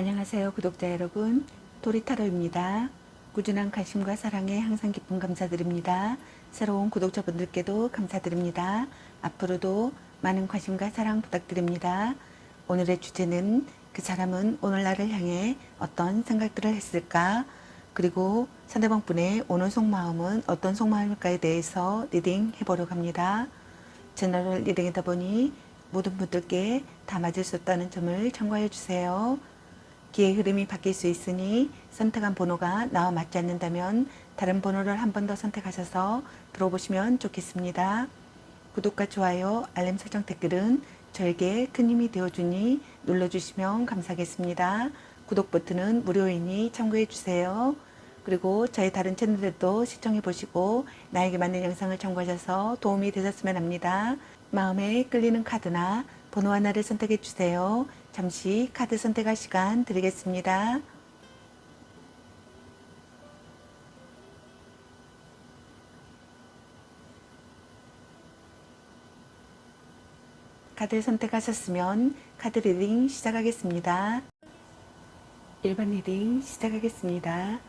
안녕하세요, 구독자 여러분. 도리타로입니다. 꾸준한 관심과 사랑에 항상 기쁨 감사드립니다. 새로운 구독자분들께도 감사드립니다. 앞으로도 많은 관심과 사랑 부탁드립니다. 오늘의 주제는 그 사람은 오늘 나를 향해 어떤 생각들을 했을까? 그리고 상대방 분의 오늘 속마음은 어떤 속마음일까에 대해서 리딩 해보려고 합니다. 채널을 리딩하다 보니 모든 분들께 다 맞을 수 없다는 점을 참고해 주세요. 기의 흐름이 바뀔 수 있으니 선택한 번호가 나와 맞지 않는다면 다른 번호를 한 번 더 선택하셔서 들어보시면 좋겠습니다. 구독과 좋아요, 알림 설정, 댓글은 저에게 큰 힘이 되어주니 눌러주시면 감사하겠습니다. 구독 버튼은 무료이니 참고해주세요. 그리고 저희 다른 채널들도 시청해 보시고 나에게 맞는 영상을 참고하셔서 도움이 되셨으면 합니다. 마음에 끌리는 카드나 번호 하나를 선택해 주세요. 잠시 카드 선택할 시간 드리겠습니다. 카드 선택하셨으면 카드 리딩 시작하겠습니다. 1번 리딩 시작하겠습니다.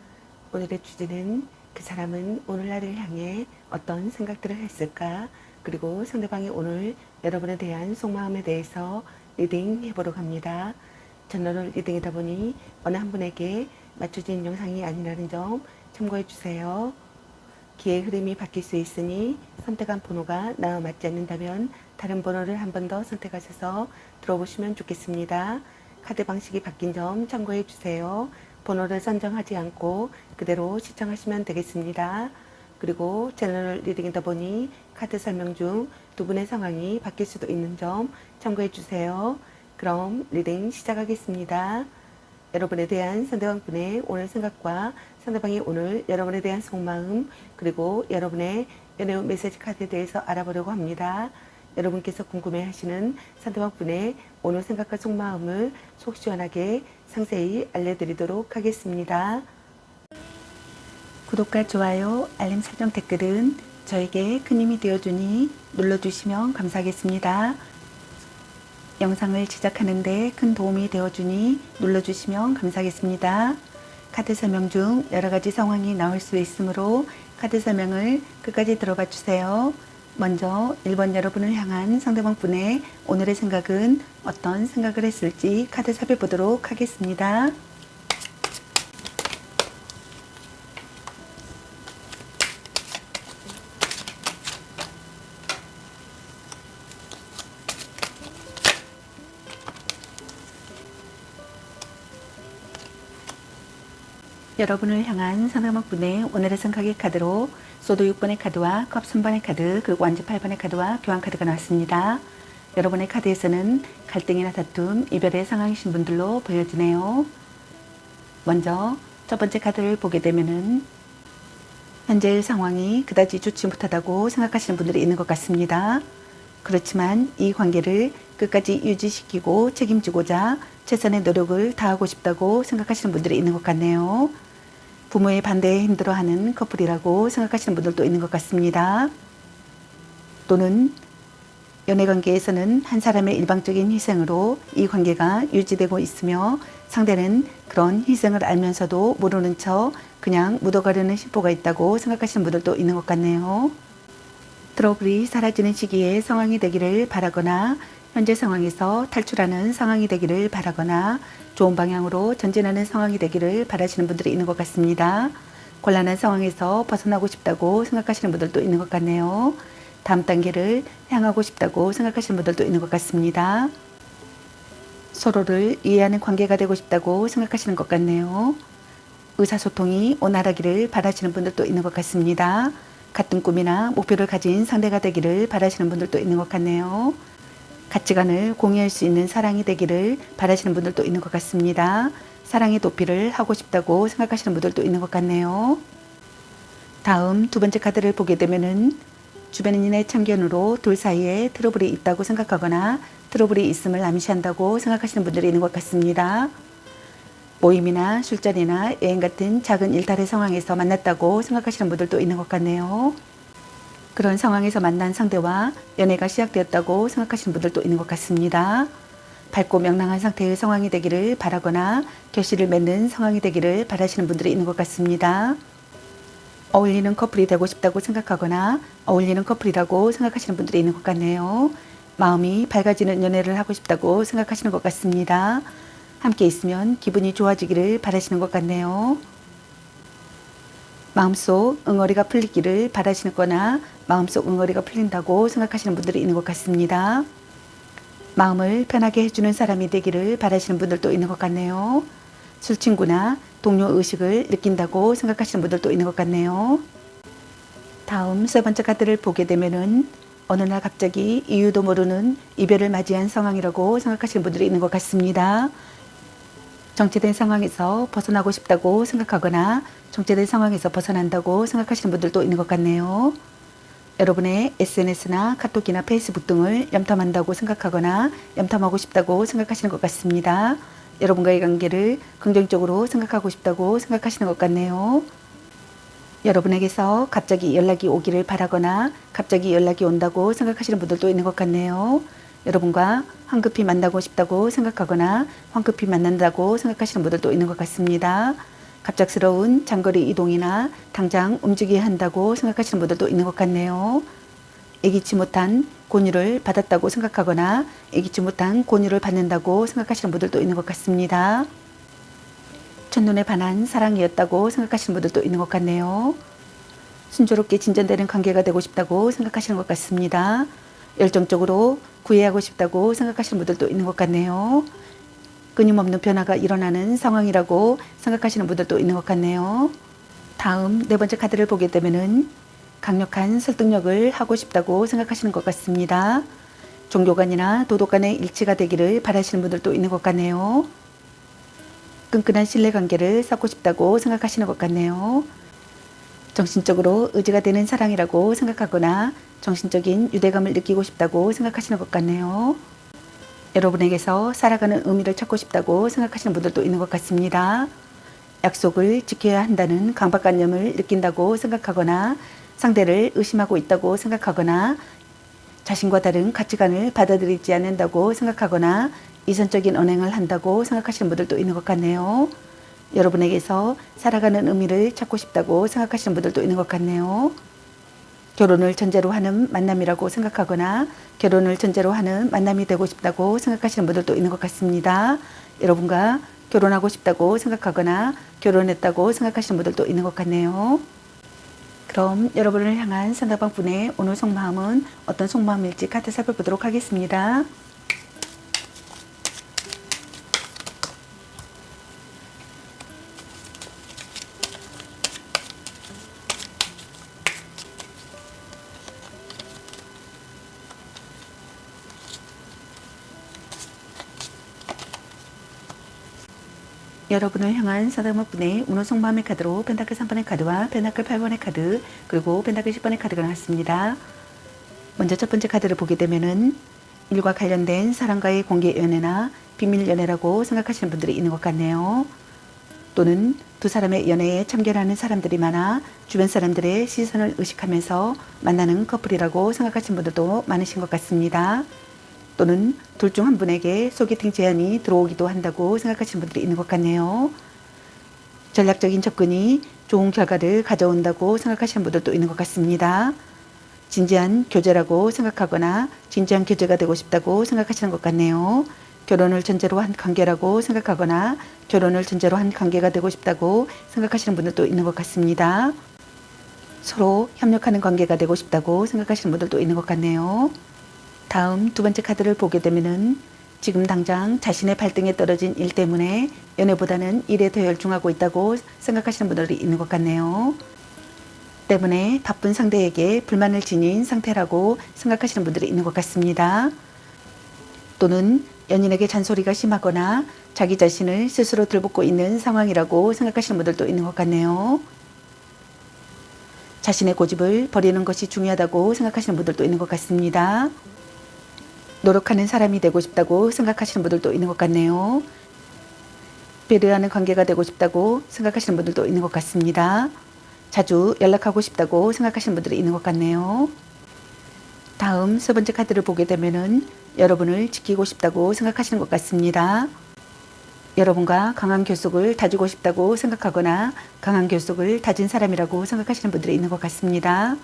오늘의 주제는 그 사람은 오늘 나를 향해 어떤 생각들을 했을까? 그리고 상대방이 오늘 여러분에 대한 속마음에 대해서 리딩 해보려고 합니다. 채널을 리딩하다 보니 어느 한 분에게 맞춰진 영상이 아니라는 점 참고해 주세요. 기의 흐름이 바뀔 수 있으니 선택한 번호가 나와 맞지 않는다면 다른 번호를 한 번 더 선택하셔서 들어보시면 좋겠습니다. 카드 방식이 바뀐 점 참고해 주세요. 번호를 선정하지 않고 그대로 시청하시면 되겠습니다. 그리고 채널을 리딩하다 보니 카드 설명 중 두 분의 상황이 바뀔 수도 있는 점 참고해 주세요. 그럼 리딩 시작하겠습니다. 여러분에 대한 상대방 분의 오늘 생각과 상대방이 오늘 여러분에 대한 속마음, 그리고 여러분의 연애 메시지 카드에 대해서 알아보려고 합니다. 여러분께서 궁금해 하시는 상대방 분의 오늘 생각과 속마음을 속 시원하게 상세히 알려드리도록 하겠습니다. 구독과 좋아요, 알림 설정, 댓글은 저에게 큰 힘이 되어주니 눌러주시면 감사하겠습니다. 영상을 제작하는 데 큰 도움이 되어주니 눌러주시면 감사하겠습니다. 카드 설명 중 여러가지 상황이 나올 수 있으므로 카드 설명을 끝까지 들어봐 주세요. 먼저 1번 여러분을 향한 상대방 분의 오늘의 생각은 어떤 생각을 했을지 카드 살펴보도록 하겠습니다. 여러분을 향한 상대방 분의 오늘의 생각의 카드로 소도 6번의 카드와 컵 3번의 카드, 그리고 완지 8번의 카드와 교환 카드가 나왔습니다. 여러분의 카드에서는 갈등이나 다툼, 이별의 상황이신 분들로 보여지네요. 먼저 첫 번째 카드를 보게 되면은 현재의 상황이 그다지 좋지 못하다고 생각하시는 분들이 있는 것 같습니다. 그렇지만 이 관계를 끝까지 유지시키고 책임지고자 최선의 노력을 다하고 싶다고 생각하시는 분들이 있는 것 같네요. 부모의 반대에 힘들어하는 커플이라고 생각하시는 분들도 있는 것 같습니다. 또는 연애관계에서는 한 사람의 일방적인 희생으로 이 관계가 유지되고 있으며 상대는 그런 희생을 알면서도 모르는 척 그냥 묻어가려는 심보가 있다고 생각하시는 분들도 있는 것 같네요. 트러블이 사라지는 시기에 상황이 되기를 바라거나 현재 상황에서 탈출하는 상황이 되기를 바라거나 좋은 방향으로 전진하는 상황이 되기를 바라시는 분들이 있는 것 같습니다. 곤란한 상황에서 벗어나고 싶다고 생각하시는 분들도 있는 것 같네요. 다음 단계를 향하고 싶다고 생각하시는 분들도 있는 것 같습니다. 서로를 이해하는 관계가 되고 싶다고 생각하시는 것 같네요. 의사소통이 원활하기를 바라시는 분들도 있는 것 같습니다. 같은 꿈이나 목표를 가진 상대가 되기를 바라시는 분들도 있는 것 같네요. 가치관을 공유할 수 있는 사랑이 되기를 바라시는 분들도 있는 것 같습니다. 사랑의 도피를 하고 싶다고 생각하시는 분들도 있는 것 같네요. 다음 두 번째 카드를 보게 되면은 주변인의 참견으로 둘 사이에 트러블이 있다고 생각하거나 트러블이 있음을 암시한다고 생각하시는 분들이 있는 것 같습니다. 모임이나 술자리나 여행 같은 작은 일탈의 상황에서 만났다고 생각하시는 분들도 있는 것 같네요. 그런 상황에서 만난 상대와 연애가 시작되었다고 생각하시는 분들도 있는 것 같습니다. 밝고 명랑한 상태의 상황이 되기를 바라거나 결실을 맺는 상황이 되기를 바라시는 분들이 있는 것 같습니다. 어울리는 커플이 되고 싶다고 생각하거나 어울리는 커플이라고 생각하시는 분들이 있는 것 같네요. 마음이 밝아지는 연애를 하고 싶다고 생각하시는 것 같습니다. 함께 있으면 기분이 좋아지기를 바라시는 것 같네요. 마음속 응어리가 풀리기를 바라시는 거나 마음속 응어리가 풀린다고 생각하시는 분들이 있는 것 같습니다. 마음을 편하게 해주는 사람이 되기를 바라시는 분들도 있는 것 같네요. 술친구나 동료 의식을 느낀다고 생각하시는 분들도 있는 것 같네요. 다음 세 번째 카드를 보게 되면은 어느 날 갑자기 이유도 모르는 이별을 맞이한 상황이라고 생각하시는 분들이 있는 것 같습니다. 정체된 상황에서 벗어나고 싶다고 생각하거나 정체된 상황에서 벗어난다고 생각하시는 분들도 있는 것 같네요. 여러분의 SNS나 카톡이나 페이스북 등을 염탐한다고 생각하거나 염탐하고 싶다고 생각하시는 것 같습니다. 여러분과의 관계를 긍정적으로 생각하고 싶다고 생각하시는 것 같네요. 여러분에게서 갑자기 연락이 오기를 바라거나 갑자기 연락이 온다고 생각하시는 분들도 있는 것 같네요. 여러분과 황급히 만나고 싶다고 생각하거나 황급히 만난다고 생각하시는 분들도 있는 것 같습니다. 갑작스러운 장거리 이동이나 당장 움직여야 한다고 생각하시는 분들도 있는 것 같네요. 예기치 못한 권유를 받았다고 생각하거나 예기치 못한 권유를 받는다고 생각하시는 분들도 있는 것 같습니다. 첫눈에 반한 사랑이었다고 생각하시는 분들도 있는 것 같네요. 순조롭게 진전되는 관계가 되고 싶다고 생각하시는 것 같습니다. 열정적으로 구애하고 싶다고 생각하시는 분들도 있는 것 같네요. 끊임없는 변화가 일어나는 상황이라고 생각하시는 분들도 있는 것 같네요. 다음 네 번째 카드를 보게 되면은 강력한 설득력을 하고 싶다고 생각하시는 것 같습니다. 종교관이나 도덕관의 일치가 되기를 바라시는 분들도 있는 것 같네요. 끈끈한 신뢰관계를 쌓고 싶다고 생각하시는 것 같네요. 정신적으로 의지가 되는 사랑이라고 생각하거나 정신적인 유대감을 느끼고 싶다고 생각하시는 것 같네요. 여러분에게서 살아가는 의미를 찾고 싶다고 생각하시는 분들도 있는 것 같습니다. 약속을 지켜야 한다는 강박관념을 느낀다고 생각하거나 상대를 의심하고 있다고 생각하거나 자신과 다른 가치관을 받아들이지 않는다고 생각하거나 이선적인 언행을 한다고 생각하시는 분들도 있는 것 같네요. 여러분에게서 살아가는 의미를 찾고 싶다고 생각하시는 분들도 있는 것 같네요. 결혼을 전제로 하는 만남이라고 생각하거나 결혼을 전제로 하는 만남이 되고 싶다고 생각하시는 분들도 있는 것 같습니다. 여러분과 결혼하고 싶다고 생각하거나 결혼했다고 생각하시는 분들도 있는 것 같네요. 그럼 여러분을 향한 상대방 분의 오늘 속마음은 어떤 속마음일지 카드 살펴보도록 하겠습니다. 여러분을 향한 상대방 분의 오늘 속마음의 카드로 펜타클 3번의 카드와 펜타클 8번의 카드 그리고 펜타클 10번의 카드가 나왔습니다. 먼저 첫 번째 카드를 보게 되면은 일과 관련된 사람과의 공개 연애나 비밀 연애라고 생각하시는 분들이 있는 것 같네요. 또는 두 사람의 연애에 참견하는 사람들이 많아 주변 사람들의 시선을 의식하면서 만나는 커플이라고 생각하시는 분들도 많으신 것 같습니다. 또는 둘 중 한 분에게 소개팅 제안이 들어오기도 한다고 생각하시는 분들이 있는 것 같네요. 전략적인 접근이 좋은 결과를 가져온다고 생각하시는 분들도 있는 것 같습니다. 진지한 교제라고 생각하거나 진지한 교제가 되고 싶다고 생각하시는 것 같네요. 결혼을 전제로 한 관계라고 생각하거나 결혼을 전제로 한 관계가 되고 싶다고 생각하시는 분들도 있는 것 같습니다. 서로 협력하는 관계가 되고 싶다고 생각하시는 분들도 있는 것 같네요. 다음 두 번째 카드를 보게 되면은 지금 당장 자신의 발등에 떨어진 일 때문에 연애보다는 일에 더 열중하고 있다고 생각하시는 분들이 있는 것 같네요. 때문에 바쁜 상대에게 불만을 지닌 상태라고 생각하시는 분들이 있는 것 같습니다. 또는 연인에게 잔소리가 심하거나 자기 자신을 스스로 들볶고 있는 상황이라고 생각하시는 분들도 있는 것 같네요. 자신의 고집을 버리는 것이 중요하다고 생각하시는 분들도 있는 것 같습니다. 노력하는 사람이 되고 싶다고 생각하시는 분들도 있는 것 같네요. 배려하는 관계가 되고 싶다고 생각하시는 분들도 있는 것 같습니다. 자주 연락하고 싶다고 생각하시는 분들이 있는 것 같네요. 다음 세 번째 카드를 보게 되면은 여러분을 지키고 싶다고 생각하시는 것 같습니다. 여러분과 강한 결속을 다지고 싶다고 생각하거나 강한 결속을 다진 사람이라고 생각하시는 분들이 있는 것 같습니다.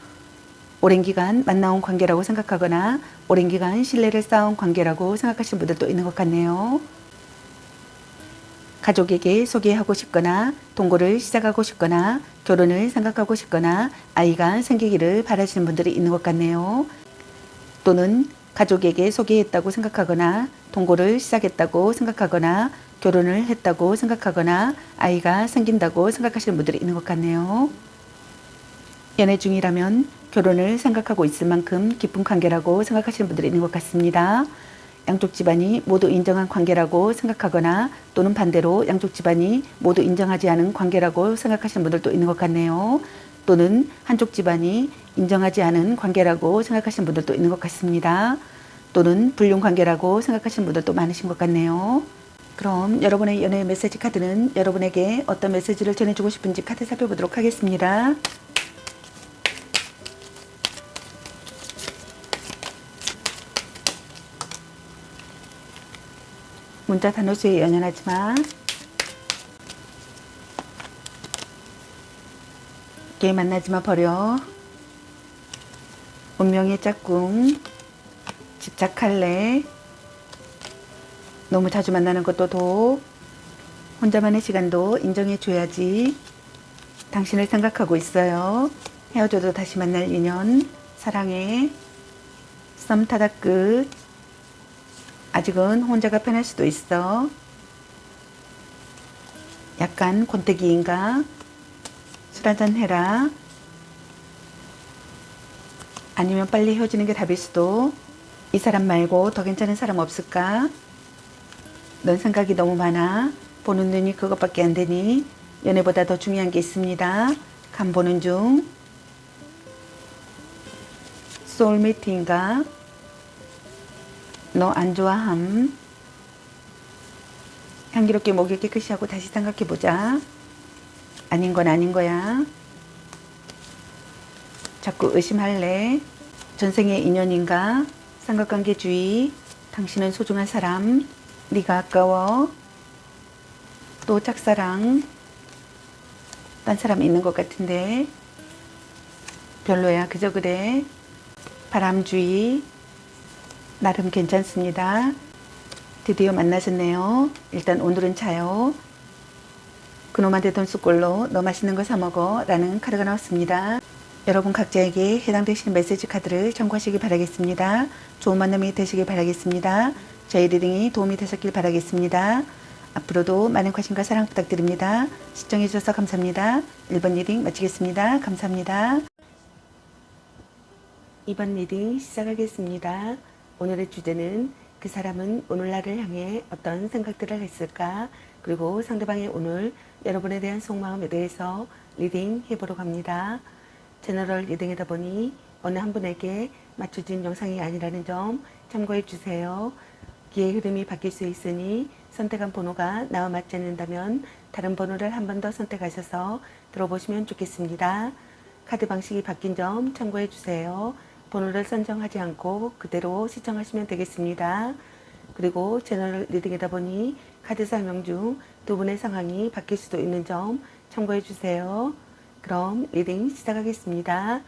오랜 기간 만나온 관계라고 생각하거나 오랜 기간 신뢰를 쌓은 관계라고 생각하시는 분들도 있는 것 같네요. 가족에게 소개하고 싶거나 동거를 시작하고 싶거나 결혼을 생각하고 싶거나 아이가 생기기를 바라시는 분들이 있는 것 같네요. 또는 가족에게 소개했다고 생각하거나 동거를 시작했다고 생각하거나 결혼을 했다고 생각하거나 아이가 생긴다고 생각하시는 분들이 있는 것 같네요. 연애 중이라면 결혼을 생각하고 있을 만큼 깊은 관계라고 생각하시는 분들이 있는 것 같습니다. 양쪽 집안이 모두 인정한 관계라고 생각하거나 또는 반대로 양쪽 집안이 모두 인정하지 않은 관계라고 생각하시는 분들도 있는 것 같네요. 또는 한쪽 집안이 인정하지 않은 관계라고 생각하시는 분들도 있는 것 같습니다. 또는 불륜 관계라고 생각하시는 분들도 많으신 것 같네요. 그럼 여러분의 연애 메시지 카드는 여러분에게 어떤 메시지를 전해주고 싶은지 카드 살펴보도록 하겠습니다. 문자 단어수에 연연하지마. 걔 만나지마 버려. 운명의 짝꿍. 집착할래. 너무 자주 만나는 것도 독. 혼자만의 시간도 인정해줘야지. 당신을 생각하고 있어요. 헤어져도 다시 만날 인연. 사랑해. 썸 타다 끝. 아직은 혼자가 편할 수도 있어. 약간 권태기인가? 술 한잔 해라. 아니면 빨리 헤어지는 게 답일 수도. 이 사람 말고 더 괜찮은 사람 없을까? 넌 생각이 너무 많아. 보는 눈이 그것밖에 안 되니 연애보다 더 중요한 게 있습니다. 간 보는 중. 소울메이트인가? 너 안 좋아함. 향기롭게 목을 깨끗이 하고 다시 생각해보자. 아닌 건 아닌 거야. 자꾸 의심할래. 전생의 인연인가? 삼각관계주의. 당신은 소중한 사람. 네가 아까워. 또 짝사랑. 딴 사람 있는 것 같은데. 별로야. 그저 그래. 바람주의. 나름 괜찮습니다. 드디어 만나셨네요. 일단 오늘은 자요. 그놈한테 돈 쑥골로 너 맛있는 거 사 먹어 라는 카드가 나왔습니다. 여러분 각자에게 해당되시는 메시지 카드를 참고하시기 바라겠습니다. 좋은 만남이 되시길 바라겠습니다. 저희 리딩이 도움이 되셨길 바라겠습니다. 앞으로도 많은 관심과 사랑 부탁드립니다. 시청해 주셔서 감사합니다. 1번 리딩 마치겠습니다. 감사합니다. 2번 리딩 시작하겠습니다. 오늘의 주제는 그 사람은 오늘 나를 향해 어떤 생각들을 했을까? 그리고 상대방이 오늘 여러분에 대한 속마음에 대해서 리딩 해보려고 합니다. 제너럴 리딩이다 보니 어느 한 분에게 맞춰진 영상이 아니라는 점 참고해 주세요. 기의 흐름이 바뀔 수 있으니 선택한 번호가 나와 맞지 않는다면 다른 번호를 한 번 더 선택하셔서 들어보시면 좋겠습니다. 카드 방식이 바뀐 점 참고해 주세요. 번호를 선정하지 않고 그대로 시청하시면 되겠습니다. 그리고 채널 리딩이다 보니 카드 설명 중 두 분의 상황이 바뀔 수도 있는 점 참고해 주세요. 그럼 리딩 시작하겠습니다.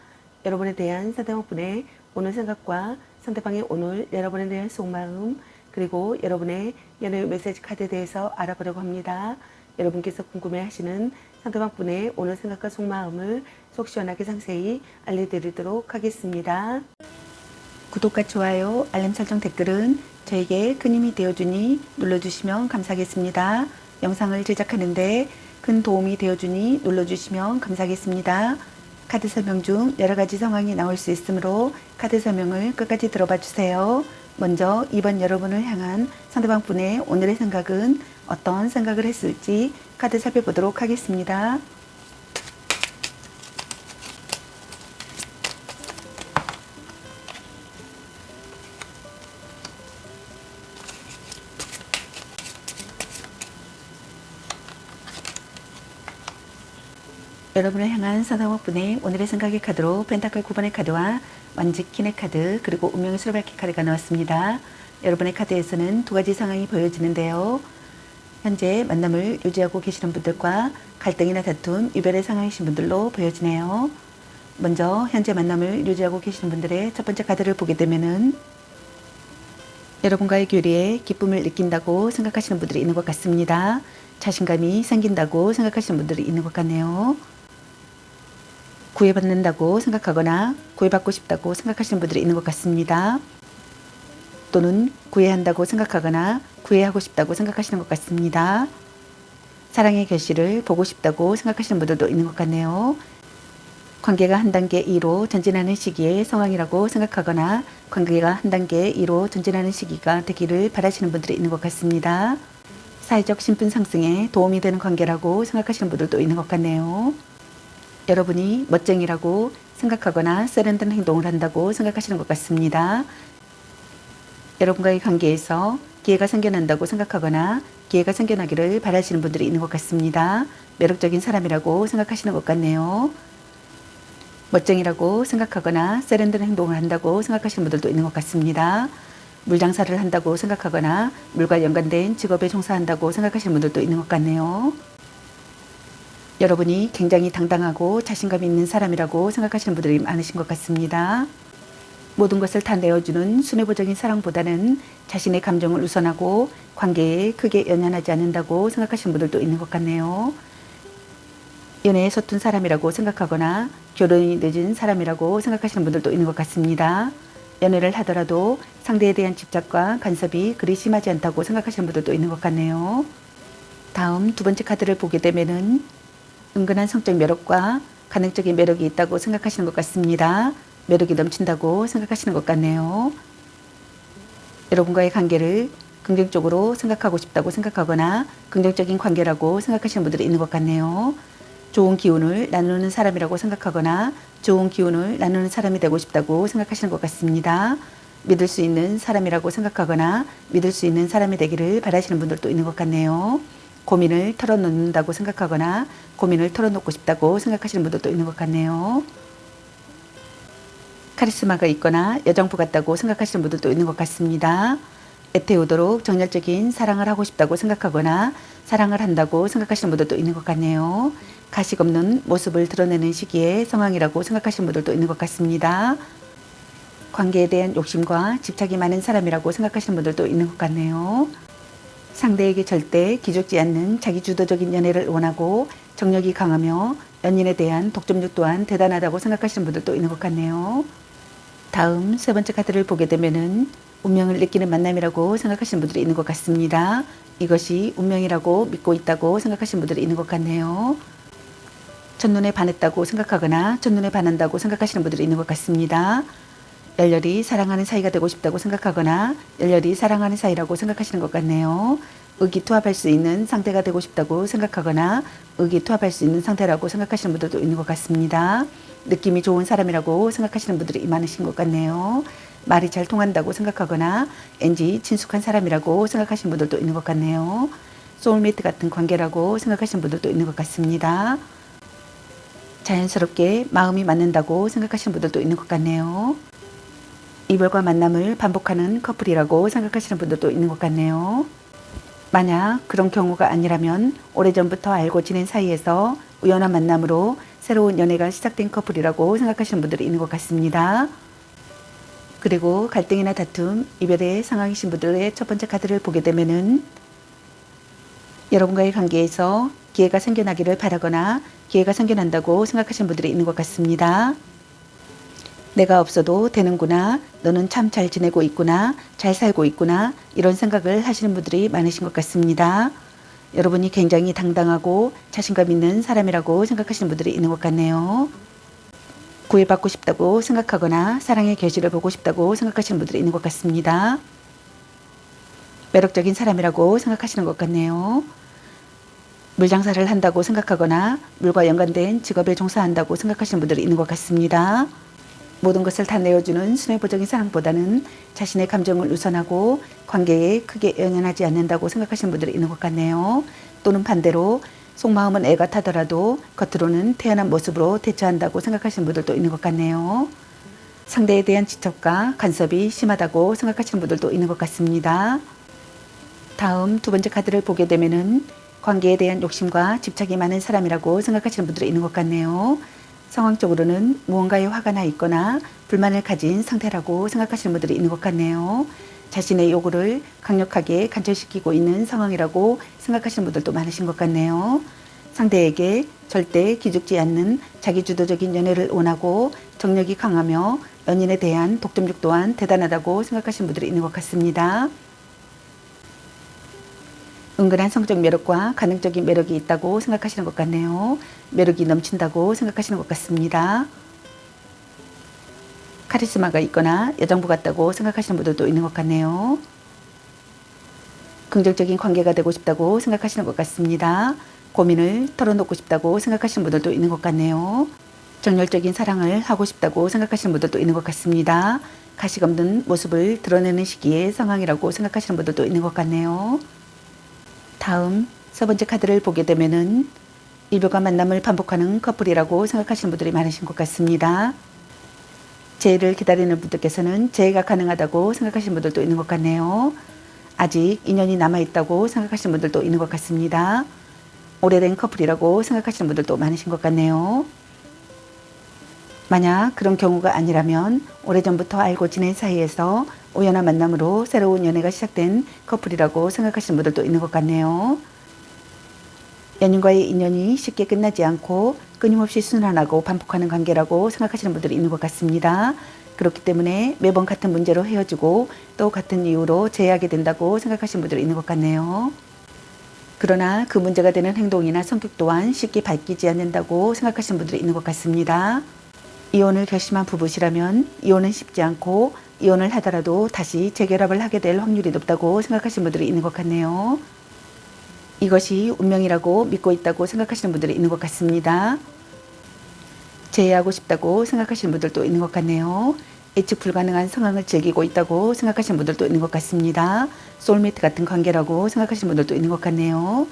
여러분에 대한 상대방분의 오늘 생각과 상대방의 오늘 여러분에 대한 속마음 그리고 여러분의 연애 메시지 카드에 대해서 알아보려고 합니다. 여러분께서 궁금해하시는 상대방분의 오늘 생각과 속마음을 속 시원하게 상세히 알려드리도록 하겠습니다. 구독과 좋아요, 알림 설정 댓글은 저에게 큰 힘이 되어주니 눌러주시면 감사하겠습니다. 영상을 제작하는데 큰 도움이 되어주니 눌러주시면 감사하겠습니다. 카드 설명 중 여러가지 상황이 나올 수 있으므로 카드 설명을 끝까지 들어봐 주세요. 먼저 2번 여러분을 향한 상대방 분의 오늘의 생각은 어떤 생각을 했을지 카드 살펴보도록 하겠습니다. 여러분을 향한 상대방 분의 오늘의 생각의 카드로 펜타클 9번의 카드와 완직 키네 카드 그리고 운명의 수레 밟기 카드가 나왔습니다. 여러분의 카드에서는 두 가지 상황이 보여지는데요. 현재 만남을 유지하고 계시는 분들과 갈등이나 다툼, 이별의 상황이신 분들로 보여지네요. 먼저 현재 만남을 유지하고 계시는 분들의 첫 번째 카드를 보게 되면은 여러분과의 교류에 기쁨을 느낀다고 생각하시는 분들이 있는 것 같습니다. 자신감이 생긴다고 생각하시는 분들이 있는 것 같네요. 구애받는다고 생각하거나 구애받고 싶다고 생각하시는 분들이 있는 것 같습니다. 또는 구애한다고 생각하거나 구애하고 싶다고 생각하시는 것 같습니다. 사랑의 결실을 보고 싶다고 생각하시는 분들도 있는 것 같네요. 관계가 한 단계 2로 전진하는 시기의 상황이라고 생각하거나 관계가 한 단계 2로 전진하는 시기가 되기를 바라시는 분들이 있는 것 같습니다. 사회적 신분 상승에 도움이 되는 관계라고 생각하시는 분들도 있는 것 같네요. 여러분이 멋쟁이라고 생각하거나 세련된 행동을 한다고 생각하시는 것 같습니다. 여러분과의 관계에서 기회가 생겨난다고 생각하거나 기회가 생겨나기를 바라시는 분들이 있는 것 같습니다. 매력적인 사람이라고 생각하시는 것 같네요. 멋쟁이라고 생각하거나 세련된 행동을 한다고 생각하시는 분들도 있는 것 같습니다. 물장사를 한다고 생각하거나 물과 연관된 직업에 종사한다고 생각하시는 분들도 있는 것 같네요. 여러분이 굉장히 당당하고 자신감 있는 사람이라고 생각하시는 분들이 많으신 것 같습니다. 모든 것을 다 내어주는 순애보적인 사랑보다는 자신의 감정을 우선하고 관계에 크게 연연하지 않는다고 생각하시는 분들도 있는 것 같네요. 연애에 서툰 사람이라고 생각하거나 결혼이 늦은 사람이라고 생각하시는 분들도 있는 것 같습니다. 연애를 하더라도 상대에 대한 집착과 간섭이 그리 심하지 않다고 생각하시는 분들도 있는 것 같네요. 다음 두 번째 카드를 보게 되면은 은근한 성적 매력과 가능적인 매력이 있다고 생각하시는 것 같습니다. 매력이 넘친다고 생각하시는 것 같네요. 여러분과의 관계를 긍정적으로 생각하고 싶다고 생각하거나 긍정적인 관계라고 생각하시는 분들이 있는 것 같네요. 좋은 기운을 나누는 사람이라고 생각하거나 좋은 기운을 나누는 사람이 되고 싶다고 생각하시는 것 같습니다. 믿을 수 있는 사람이라고 생각하거나 믿을 수 있는 사람이 되기를 바라시는 분들도 있는 것 같네요. 고민을 털어놓는다고 생각하거나 고민을 털어놓고 싶다고 생각하시는 분들도 있는 것 같네요. 카리스마가 있거나 여장부 같다고 생각하시는 분들도 있는 것 같습니다. 애태우도록 정열적인 사랑을 하고 싶다고 생각하거나 사랑을 한다고 생각하시는 분들도 있는 것 같네요. 가식 없는 모습을 드러내는 시기의 상황이라고 생각하시는 분들도 있는 것 같습니다. 관계에 대한 욕심과 집착이 많은 사람이라고 생각하시는 분들도 있는 것 같네요. 상대에게 절대 기죽지 않는 자기주도적인 연애를 원하고 정력이 강하며 연인에 대한 독점력 또한 대단하다고 생각하시는 분들도 있는 것 같네요. 다음 세 번째 카드를 보게 되면은 운명을 느끼는 만남이라고 생각하시는 분들이 있는 것 같습니다. 이것이 운명이라고 믿고 있다고 생각하시는 분들이 있는 것 같네요. 첫눈에 반했다고 생각하거나 첫눈에 반한다고 생각하시는 분들이 있는 것 같습니다. 열렬히 사랑하는 사이가 되고 싶다고 생각하거나 열렬히 사랑하는 사이라고 생각하시는 것 같네요. 의기투합할 수 있는 상태가 되고 싶다고 생각하거나 의기투합할 수 있는 상태라고 생각하시는 분들도 있는 것 같습니다. 느낌이 좋은 사람이라고 생각하시는 분들이 많으신 것 같네요. 말이 잘 통한다고 생각하거나 왠지 친숙한 사람이라고 생각하시는 분들도 있는 것 같네요. 소울메이트 같은 관계라고 생각하시는 분들도 있는 것 같습니다. 자연스럽게 마음이 맞는다고 생각하시는 분들도 있는 것 같네요. 이별과 만남을 반복하는 커플이라고 생각하시는 분들도 있는 것 같네요. 만약 그런 경우가 아니라면 오래전부터 알고 지낸 사이에서 우연한 만남으로 새로운 연애가 시작된 커플이라고 생각하시는 분들이 있는 것 같습니다. 그리고 갈등이나 다툼, 이별의 상황이신 분들의 첫 번째 카드를 보게 되면은 여러분과의 관계에서 기회가 생겨나기를 바라거나 기회가 생겨난다고 생각하시는 분들이 있는 것 같습니다. 내가 없어도 되는구나, 너는 참 잘 지내고 있구나, 잘 살고 있구나, 이런 생각을 하시는 분들이 많으신 것 같습니다. 여러분이 굉장히 당당하고 자신감 있는 사람이라고 생각하시는 분들이 있는 것 같네요. 구애받고 싶다고 생각하거나 사랑의 결실을 보고 싶다고 생각하시는 분들이 있는 것 같습니다. 매력적인 사람이라고 생각하시는 것 같네요. 물장사를 한다고 생각하거나 물과 연관된 직업에 종사한다고 생각하시는 분들이 있는 것 같습니다. 모든 것을 다 내어주는 순애보적인 사랑보다는 자신의 감정을 우선하고 관계에 크게 연연하지 않는다고 생각하시는 분들이 있는 것 같네요. 또는 반대로 속마음은 애 같하더라도 겉으로는 태연한 모습으로 대처한다고 생각하시는 분들도 있는 것 같네요. 상대에 대한 지적과 간섭이 심하다고 생각하시는 분들도 있는 것 같습니다. 다음 두 번째 카드를 보게 되면은 관계에 대한 욕심과 집착이 많은 사람이라고 생각하시는 분들이 있는 것 같네요. 상황적으로는 무언가에 화가 나 있거나 불만을 가진 상태라고 생각하시는 분들이 있는 것 같네요. 자신의 요구를 강력하게 관철시키고 있는 상황이라고 생각하시는 분들도 많으신 것 같네요. 상대에게 절대 기죽지 않는 자기주도적인 연애를 원하고 정력이 강하며 연인에 대한 독점력 또한 대단하다고 생각하시는 분들이 있는 것 같습니다. 은근한 성적 매력과 가능적인 매력이 있다고 생각하시는 것 같네요. 매력이 넘친다고 생각하시는 것 같습니다. 카리스마가 있거나 여장부 같다고 생각하시는 분들도 있는 것 같네요. 긍정적인 관계가 되고 싶다고 생각하시는 것 같습니다. 고민을 털어놓고 싶다고 생각하시는 분들도 있는 것 같네요. 정열적인 사랑을 하고 싶다고 생각하시는 분들도 있는 것 같습니다. 가식 없는 모습을 드러내는 시기의 상황이라고 생각하시는 분들도 있는 것 같네요. 다음 세 번째 카드를 보게 되면은 이별과 만남을 반복하는 커플이라고 생각하시는 분들이 많으신 것 같습니다. 재해를 기다리는 분들께서는 재해가 가능하다고 생각하시는 분들도 있는 것 같네요. 아직 인연이 남아있다고 생각하시는 분들도 있는 것 같습니다. 오래된 커플이라고 생각하시는 분들도 많으신 것 같네요. 만약 그런 경우가 아니라면 오래전부터 알고 지낸 사이에서 우연한 만남으로 새로운 연애가 시작된 커플이라고 생각하시는 분들도 있는 것 같네요. 연인과의 인연이 쉽게 끝나지 않고 끊임없이 순환하고 반복하는 관계라고 생각하시는 분들이 있는 것 같습니다. 그렇기 때문에 매번 같은 문제로 헤어지고 또 같은 이유로 재회하게 된다고 생각하시는 분들이 있는 것 같네요. 그러나 그 문제가 되는 행동이나 성격 또한 쉽게 바뀌지 않는다고 생각하시는 분들이 있는 것 같습니다. 이혼을 결심한 부부시라면 이혼은 쉽지 않고 이혼을 하더라도 다시 재결합을 하게 될 확률이 높다고 생각하시는 분들이 있는 것 같네요. 이것이 운명이라고 믿고 있다고 생각하시는 분들이 있는 것 같습니다. 재회하고 싶다고 생각하시는 분들도 있는 것 같네요. 예측 불가능한 상황을 즐기고 있다고 생각하시는 분들도 있는 것 같습니다. 소울메이트 같은 관계라고 생각하시는 분들도 있는 것 같네요.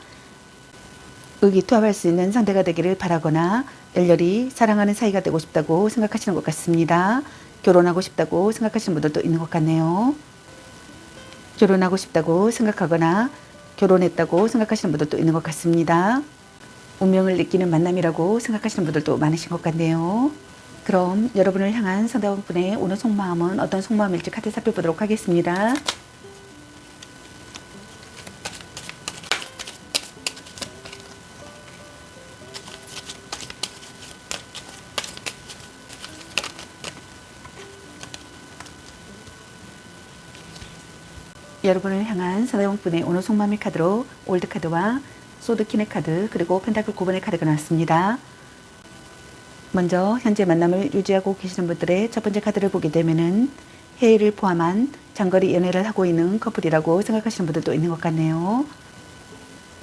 의기투합할 수 있는 상대가 되기를 바라거나 열렬히 사랑하는 사이가 되고 싶다고 생각하시는 것 같습니다. 결혼하고 싶다고 생각하시는 분들도 있는 것 같네요. 결혼하고 싶다고 생각하거나 결혼했다고 생각하시는 분들도 있는 것 같습니다. 운명을 느끼는 만남이라고 생각하시는 분들도 많으신 것 같네요. 그럼 여러분을 향한 상대방분의 오늘 속마음은 어떤 속마음일지 카드 살펴보도록 하겠습니다. 여러분을 향한 상대방분의 오늘 속마음의 카드로 올드 카드와 소드 퀸의 카드 그리고 펜타클 9번의 카드가 나왔습니다. 먼저 현재 만남을 유지하고 계시는 분들의 첫 번째 카드를 보게 되면은 해외를 포함한 장거리 연애를 하고 있는 커플이라고 생각하시는 분들도 있는 것 같네요.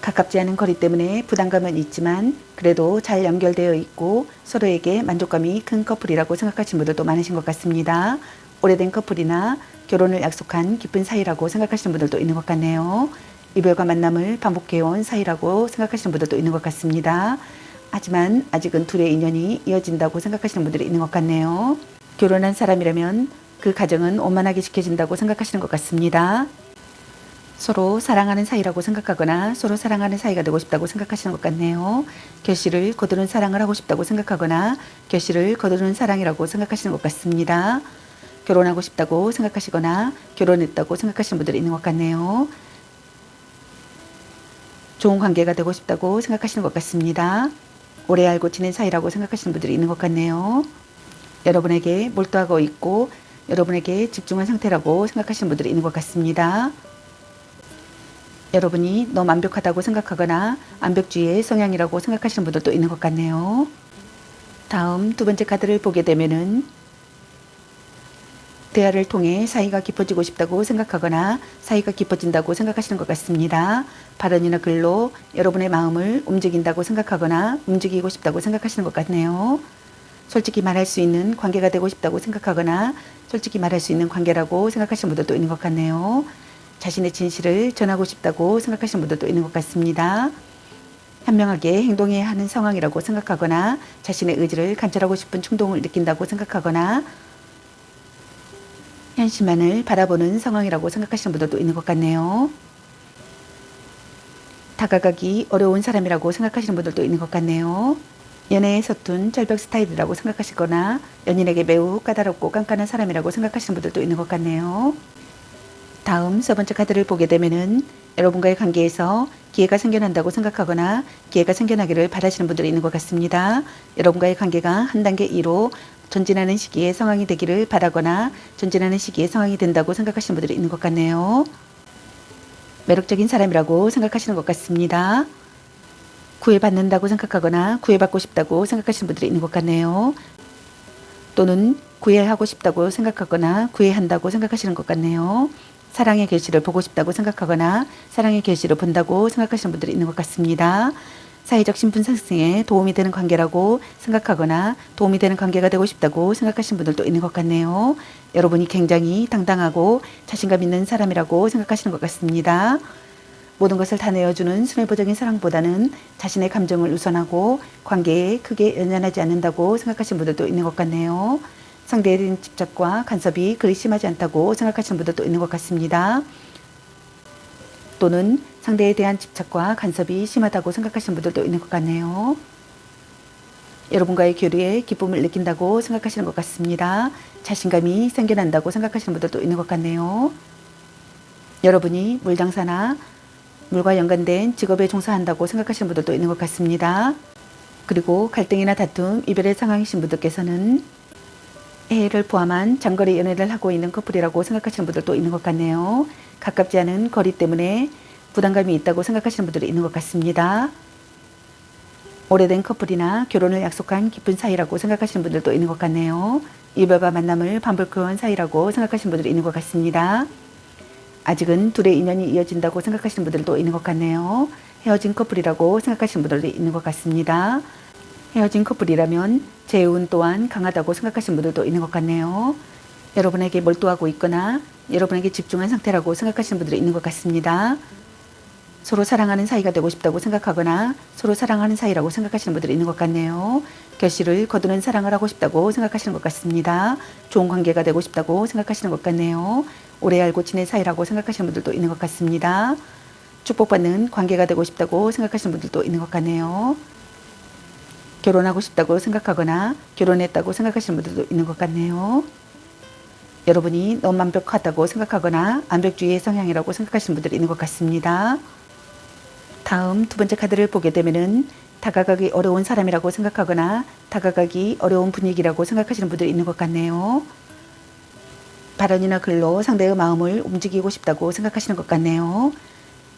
가깝지 않은 거리 때문에 부담감은 있지만 그래도 잘 연결되어 있고 서로에게 만족감이 큰 커플이라고 생각하시는 분들도 많으신 것 같습니다. 오래된 커플이나 결혼을 약속한 깊은 사이라고 생각하시는 분들도 있는 것 같네요. 이별과 만남을 반복해온 사이라고 생각하시는 분들도 있는 것 같습니다. 하지만 아직은 둘의 인연이 이어진다고 생각하시는 분들이 있는 것 같네요. 결혼한 사람이라면 그 가정은 원만하게 지켜진다고 생각하시는 것 같습니다. 서로 사랑하는 사이라고 생각하거나 서로 사랑하는 사이가 되고 싶다고 생각하시는 것 같네요. 결실을 거두는 사랑을 하고 싶다고 생각하거나 결실을 거두는 사랑이라고 생각하시는 것 같습니다. 결혼하고 싶다고 생각하시거나 결혼했다고 생각하시는 분들이 있는 것 같네요. 좋은 관계가 되고 싶다고 생각하시는 것 같습니다. 오래 알고 지낸 사이라고 생각하시는 분들이 있는 것 같네요. 여러분에게 몰두하고 있고 여러분에게 집중한 상태라고 생각하시는 분들이 있는 것 같습니다. 여러분이 너무 완벽하다고 생각하거나 완벽주의의 성향이라고 생각하시는 분들도 있는 것 같네요. 다음 두 번째 카드를 보게 되면은 대화를 통해 사이가 깊어지고 싶다고 생각하거나 사이가 깊어진다고 생각하시는 것 같습니다. 발언이나 글로 여러분의 마음을 움직인다고 생각하거나 움직이고 싶다고 생각하시는 것 같네요. 솔직히 말할 수 있는 관계가 되고 싶다고 생각하거나 솔직히 말할 수 있는 관계라고 생각하시는 분들도 있는 것 같네요. 자신의 진실을 전하고 싶다고 생각하시는 분들도 있는 것 같습니다. 현명하게 행동해야 하는 상황이라고 생각하거나 자신의 의지를 관철하고 싶은 충동을 느낀다고 생각하거나 현실만을 바라보는 상황이라고 생각하시는 분들도 있는 것 같네요. 다가가기 어려운 사람이라고 생각하시는 분들도 있는 것 같네요. 연애에 서툰 절벽 스타일이라고 생각하시거나 연인에게 매우 까다롭고 깐깐한 사람이라고 생각하시는 분들도 있는 것 같네요. 다음 세 번째 카드를 보게 되면은 여러분과의 관계에서 기회가 생겨난다고 생각하거나 기회가 생겨나기를 바라시는 분들이 있는 것 같습니다. 여러분과의 관계가 한 단계 2로 전진하는 시기에 상황이 되기를 바라거나 전진하는 시기에 상황이 된다고 생각하시는 분들이 있는 것 같네요. 매력적인 사람이라고 생각하시는 것 같습니다. 구애받는다고 생각하거나 구애받고 싶다고 생각하시는 분들이 있는 것 같네요. 또는 구애하고 싶다고 생각하거나 구애한다고 생각하시는 것 같네요. 사랑의 결실을 보고 싶다고 생각하거나 사랑의 결실을 본다고 생각하시는 분들이 있는 것 같습니다. 사회적 신분 상승에 도움이 되는 관계라고 생각하거나 도움이 되는 관계가 되고 싶다고 생각하시는 분들도 있는 것 같네요. 여러분이 굉장히 당당하고 자신감 있는 사람이라고 생각하시는 것 같습니다. 모든 것을 다 내어주는 순애보적인 사랑보다는 자신의 감정을 우선하고 관계에 크게 연연하지 않는다고 생각하시는 분들도 있는 것 같네요. 상대에 대한 집착과 간섭이 그리 심하지 않다고 생각하시는 분들도 있는 것 같습니다. 또는 상대에 대한 집착과 간섭이 심하다고 생각하시는 분들도 있는 것 같네요. 여러분과의 교류에 기쁨을 느낀다고 생각하시는 것 같습니다. 자신감이 생겨난다고 생각하시는 분들도 있는 것 같네요. 여러분이 물장사나 물과 연관된 직업에 종사한다고 생각하시는 분들도 있는 것 같습니다. 그리고 갈등이나 다툼, 이별의 상황이신 분들께서는 해외를 포함한 장거리 연애를 하고 있는 커플이라고 생각하시는 분들도 있는 것 같네요. 가깝지 않은 거리 때문에 부담감이 있다고 생각하시는 분들이 있는 것 같습니다. 오래된 커플이나 결혼을 약속한 깊은 사이라고 생각하시는 분들도 있는 것 같네요. 이별과 만남을 반복해온 사이라고 생각하시는 분들이 있는 것 같습니다. 아직은 둘의 인연이 이어진다고 생각하시는 분들도 있는 것 같네요. 헤어진 커플이라고 생각하시는 분들도 있는 것 같습니다. 헤어진 커플이라면 재운 또한 강하다고 생각하시는 분들도 있는 것 같네요. 여러분에게 몰두하고 있거나 여러분에게 집중한 상태라고 생각하시는 분들이 있는 것 같습니다. 서로 사랑하는 사이가 되고 싶다고 생각하거나 서로 사랑하는 사이라고 생각하시는 분들이 있는 것 같네요. 결실을 거두는 사랑을 하고 싶다고 생각하시는 것 같습니다. 좋은 관계가 되고 싶다고 생각하시는 것 같네요. 오래 알고 지낸 사이라고 생각하시는 분들도 있는 것 같습니다. 축복받는 관계가 되고 싶다고 생각하시는 분들도 있는 것 같네요. 결혼하고 싶다고 생각하거나 결혼했다고 생각하시는 분들도 있는 것 같네요. 여러분이 너무 완벽하다고 생각하거나 완벽주의의 성향이라고 생각하시는 분들이 있는 것 같습니다. 다음 두 번째 카드를 보게 되면은 다가가기 어려운 사람이라고 생각하거나 다가가기 어려운 분위기라고 생각하시는 분들이 있는 것 같네요. 발언이나 글로 상대의 마음을 움직이고 싶다고 생각하시는 것 같네요.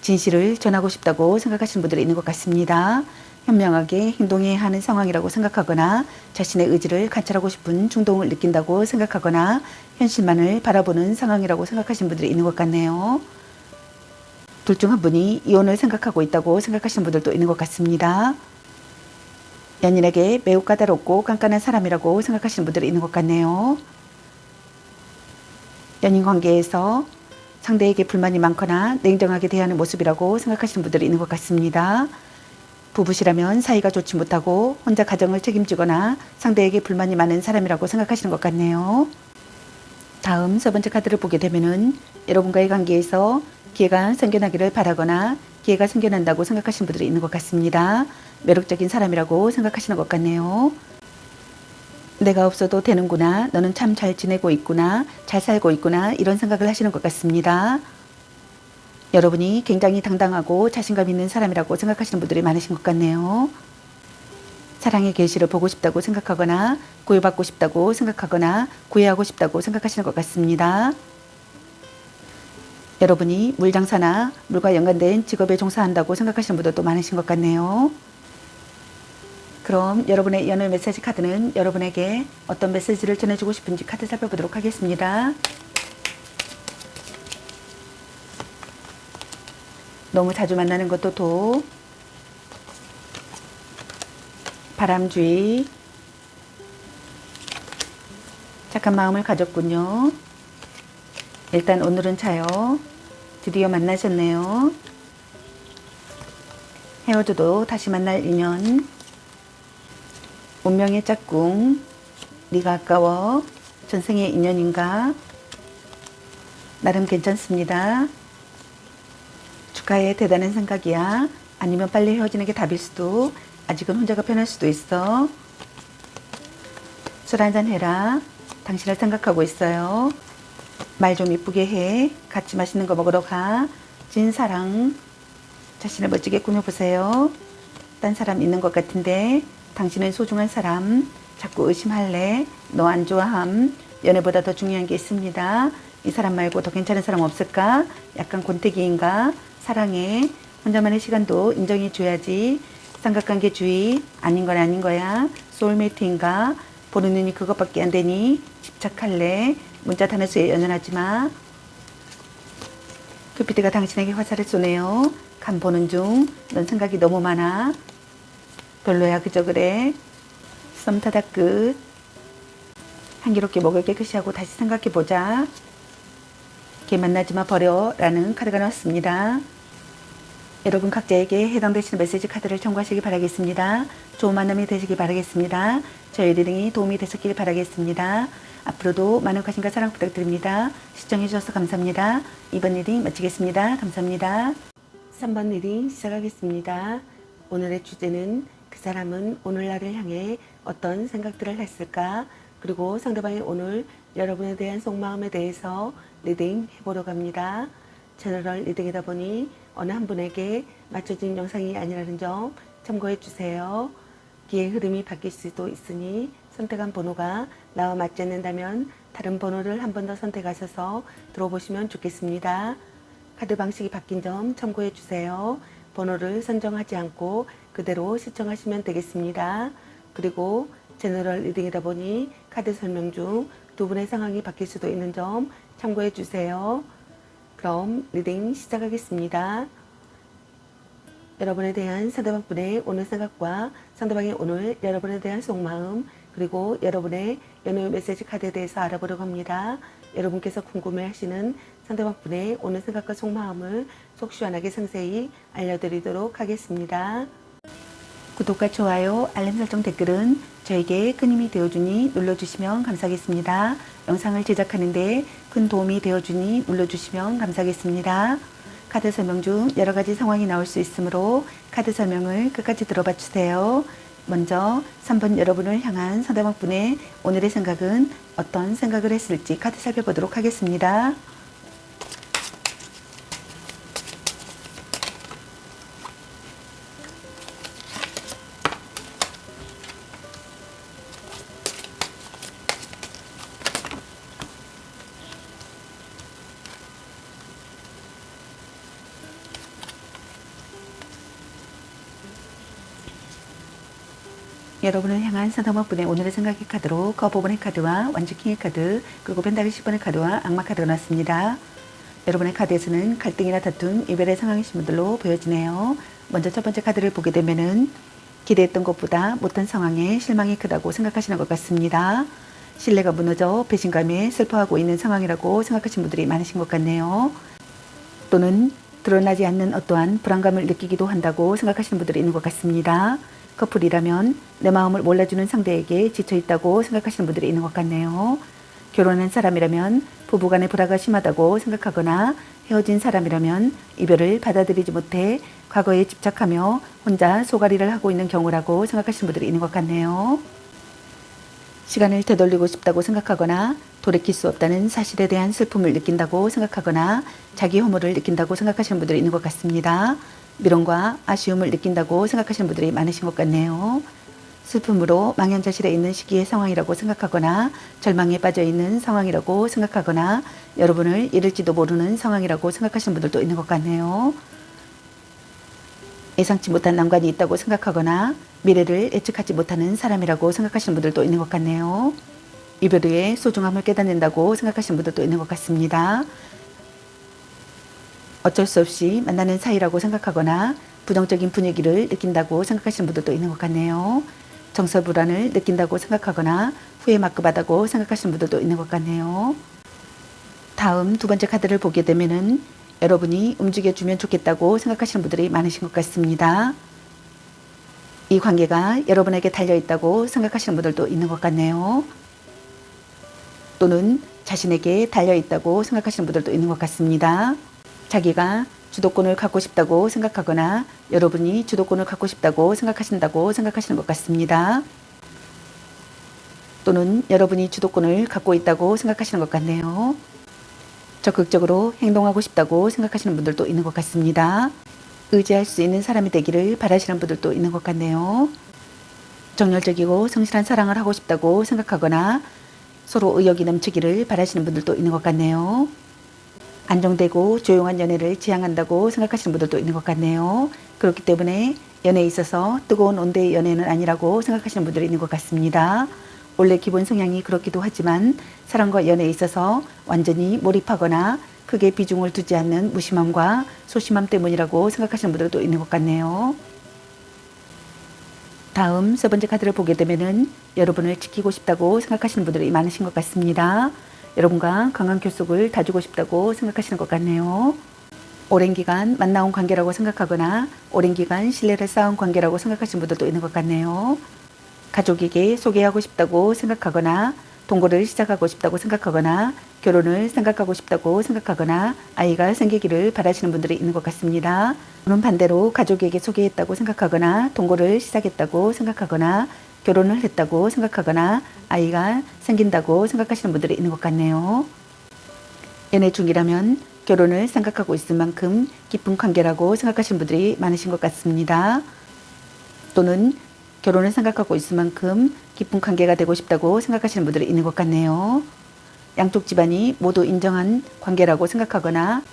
진실을 전하고 싶다고 생각하시는 분들이 있는 것 같습니다. 현명하게 행동해야 하는 상황이라고 생각하거나 자신의 의지를 관찰하고 싶은 충동을 느낀다고 생각하거나 현실만을 바라보는 상황이라고 생각하시는 분들이 있는 것 같네요. 둘 중 한 분이 이혼을 생각하고 있다고 생각하시는 분들도 있는 것 같습니다. 연인에게 매우 까다롭고 깐깐한 사람이라고 생각하시는 분들이 있는 것 같네요. 연인 관계에서 상대에게 불만이 많거나 냉정하게 대하는 모습이라고 생각하시는 분들이 있는 것 같습니다. 부부시라면 사이가 좋지 못하고 혼자 가정을 책임지거나 상대에게 불만이 많은 사람이라고 생각하시는 것 같네요. 다음 세 번째 카드를 보게 되면은 여러분과의 관계에서 기회가 생겨나기를 바라거나 기회가 생겨난다고 생각하시는 분들이 있는 것 같습니다. 매력적인 사람이라고 생각하시는 것 같네요. 내가 없어도 되는구나, 너는 참 잘 지내고 있구나, 잘 살고 있구나, 이런 생각을 하시는 것 같습니다. 여러분이 굉장히 당당하고 자신감 있는 사람이라고 생각하시는 분들이 많으신 것 같네요. 사랑의 결실을 보고 싶다고 생각하거나 구애받고 싶다고 생각하거나 구애하고 싶다고 생각하시는 것 같습니다. 여러분이 물장사나 물과 연관된 직업에 종사한다고 생각하시는 분들도 많으신 것 같네요. 그럼 여러분의 연애 메시지 카드는 여러분에게 어떤 메시지를 전해주고 싶은지 카드 살펴보도록 하겠습니다. 너무 자주 만나는 것도 도, 바람쥐, 착한 마음을 가졌군요. 일단 오늘은 자요. 드디어 만나셨네요. 헤어져도 다시 만날 인연, 운명의 짝꿍, 네가 아까워, 전생의 인연인가, 나름 괜찮습니다. 축하해, 대단한 생각이야. 아니면 빨리 헤어지는 게 답일 수도. 아직은 혼자가 편할 수도 있어. 술 한잔 해라. 당신을 생각하고 있어요. 말 좀 이쁘게 해. 같이 맛있는 거 먹으러 가. 진사랑. 자신을 멋지게 꾸며보세요. 딴 사람 있는 것 같은데 당신은 소중한 사람. 자꾸 의심할래. 너 안 좋아함. 연애보다 더 중요한 게 있습니다. 이 사람 말고 더 괜찮은 사람 없을까? 약간 권태기인가? 사랑해. 혼자만의 시간도 인정해줘야지. 삼각관계주의. 아닌 건 아닌 거야. 소울메이트인가? 보는 눈이 그것밖에 안 되니 집착할래. 문자 단어수에 연연하지 마. 큐피드가 당신에게 화살을 쏘네요. 간 보는 중. 넌 생각이 너무 많아. 별로야 그저 그래. 썸 타다 끝. 향기롭게 목을 깨끗이 하고 다시 생각해보자. 걔 만나지마 버려 라는 카드가 나왔습니다. 여러분 각자에게 해당되시는 메시지 카드를 참고하시기 바라겠습니다. 좋은 만남이 되시기 바라겠습니다. 저희 리딩이 도움이 되셨길 바라겠습니다. 앞으로도 많은 관심과 사랑 부탁드립니다. 시청해주셔서 감사합니다. 이번 리딩 마치겠습니다. 감사합니다. 3번 리딩 시작하겠습니다. 오늘의 주제는 그 사람은 오늘날을 향해 어떤 생각들을 했을까? 그리고 상대방이 오늘 여러분에 대한 속마음에 대해서 리딩 해보려고 합니다. 제너럴 리딩이다 보니 어느 한 분에게 맞춰진 영상이 아니라는 점 참고해 주세요. 기의 흐름이 바뀔 수도 있으니 선택한 번호가 나와 맞지 않는다면 다른 번호를 한 번 더 선택하셔서 들어보시면 좋겠습니다. 카드 방식이 바뀐 점 참고해 주세요. 번호를 선정하지 않고 그대로 시청하시면 되겠습니다. 그리고 제너럴 리딩이다 보니 카드 설명 중 두 분의 상황이 바뀔 수도 있는 점 참고해 주세요. 그럼 리딩 시작하겠습니다. 여러분에 대한 상대방분의 오늘 생각과 상대방의 오늘 여러분에 대한 속마음 그리고 여러분의 연애 메시지 카드에 대해서 알아보려고 합니다. 여러분께서 궁금해하시는 상대방분의 오늘 생각과 속마음을 속 시원하게 상세히 알려드리도록 하겠습니다. 구독과 좋아요, 알림 설정 댓글은 저에게 큰 힘이 되어주니 눌러주시면 감사하겠습니다. 영상을 제작하는데 큰 도움이 되어주니 눌러주시면 감사하겠습니다. 카드 설명 중 여러가지 상황이 나올 수 있으므로 카드 설명을 끝까지 들어봐 주세요. 먼저 3번 여러분을 향한 상대방분의 오늘의 생각은 어떤 생각을 했을지 카드 살펴보도록 하겠습니다. 여러분을 향한 상대방분의 오늘의 생각의 카드로 거부분의 카드와 완주킹의 카드 그리고 펜타클 10번의 카드와 악마 카드가 나왔습니다. 여러분의 카드에서는 갈등이나 다툼, 이별의 상황이신 분들로 보여지네요. 먼저 첫 번째 카드를 보게 되면은 기대했던 것보다 못한 상황에 실망이 크다고 생각하시는 것 같습니다. 신뢰가 무너져 배신감에 슬퍼하고 있는 상황이라고 생각하시는 분들이 많으신 것 같네요. 또는 드러나지 않는 어떠한 불안감을 느끼기도 한다고 생각하시는 분들이 있는 것 같습니다. 커플이라면 내 마음을 몰라주는 상대에게 지쳐있다고 생각하시는 분들이 있는 것 같네요. 결혼한 사람이라면 부부간의 불화가 심하다고 생각하거나 헤어진 사람이라면 이별을 받아들이지 못해 과거에 집착하며 혼자 소가리를 하고 있는 경우라고 생각하시는 분들이 있는 것 같네요. 시간을 되돌리고 싶다고 생각하거나 돌이킬 수 없다는 사실에 대한 슬픔을 느낀다고 생각하거나 자기 혐오를 느낀다고 생각하시는 분들이 있는 것 같습니다. 미련과 아쉬움을 느낀다고 생각하시는 분들이 많으신 것 같네요. 슬픔으로 망연자실해 있는 시기의 상황이라고 생각하거나 절망에 빠져 있는 상황이라고 생각하거나 여러분을 잃을지도 모르는 상황이라고 생각하시는 분들도 있는 것 같네요. 예상치 못한 난관이 있다고 생각하거나 미래를 예측하지 못하는 사람이라고 생각하시는 분들도 있는 것 같네요. 이별 후에 소중함을 깨닫는다고 생각하시는 분들도 있는 것 같습니다. 어쩔 수 없이 만나는 사이라고 생각하거나 부정적인 분위기를 느낀다고 생각하시는 분들도 있는 것 같네요. 정서 불안을 느낀다고 생각하거나 후회 막급하다고 생각하시는 분들도 있는 것 같네요. 다음 두 번째 카드를 보게 되면은 여러분이 움직여주면 좋겠다고 생각하시는 분들이 많으신 것 같습니다. 이 관계가 여러분에게 달려있다고 생각하시는 분들도 있는 것 같네요. 또는 자신에게 달려있다고 생각하시는 분들도 있는 것 같습니다. 자기가 주도권을 갖고 싶다고 생각하거나 여러분이 주도권을 갖고 싶다고 생각하시는 것 같습니다. 또는 여러분이 주도권을 갖고 있다고 생각하시는 것 같네요. 적극적으로 행동하고 싶다고 생각하시는 분들도 있는 것 같습니다. 의지할 수 있는 사람이 되기를 바라시는 분들도 있는 것 같네요. 정열적이고 성실한 사랑을 하고 싶다고 생각하거나 서로 의욕이 넘치기를 바라시는 분들도 있는 것 같네요. 안정되고 조용한 연애를 지향한다고 생각하시는 분들도 있는 것 같네요. 그렇기 때문에 연애에 있어서 뜨거운 온도의 연애는 아니라고 생각하시는 분들이 있는 것 같습니다. 원래 기본 성향이 그렇기도 하지만 사랑과 연애에 있어서 완전히 몰입하거나 크게 비중을 두지 않는 무심함과 소심함 때문이라고 생각하시는 분들도 있는 것 같네요. 다음 세 번째 카드를 보게 되면은 여러분을 지키고 싶다고 생각하시는 분들이 많으신 것 같습니다. 여러분과 강한 결속을 다지고 싶다고 생각하시는 것 같네요. 오랜 기간 만나온 관계라고 생각하거나 오랜 기간 신뢰를 쌓은 관계라고 생각하시는 분들도 있는 것 같네요. 가족에게 소개하고 싶다고 생각하거나 동거를 시작하고 싶다고 생각하거나 결혼을 생각하고 싶다고 생각하거나 아이가 생기기를 바라시는 분들이 있는 것 같습니다. 또는 반대로 가족에게 소개했다고 생각하거나 동거를 시작했다고 생각하거나 결혼을 했다고 생각하거나 아이가 생긴다고 생각하시는 분들이 있는 것 같네요. 연애 중이라면 결혼을 생각하고 있을 만큼 깊은 관계라고 생각하시는 분들이 많으신 것 같습니다. 또는 결혼을 생각하고 있을 만큼 깊은 관계가 되고 싶다고 생각하시는 분들이 있는 것 같네요. 양쪽 집안이 모두 인정한 관계라고 생각하거나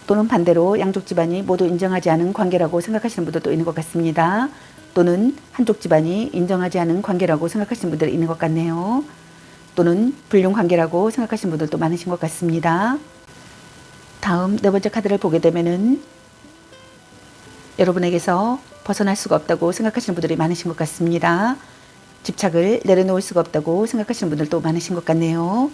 또는 반대로 양쪽 집안이 모두 인정하지 않은 관계라고 생각하시는 분들도 있는 것 같습니다. 또는 한쪽 집안이 인정하지 않은 관계라고 생각하시는 분들이 있는 것 같네요. 또는 불륜 관계라고 생각하시는 분들도 많으신 것 같습니다. 다음 네 번째 카드를 보게 되면은 여러분에게서 벗어날 수가 없다고 생각하시는 분들이 많으신 것 같습니다. 집착을 내려놓을 수가 없다고 생각하시는 분들도 많으신 것 같네요.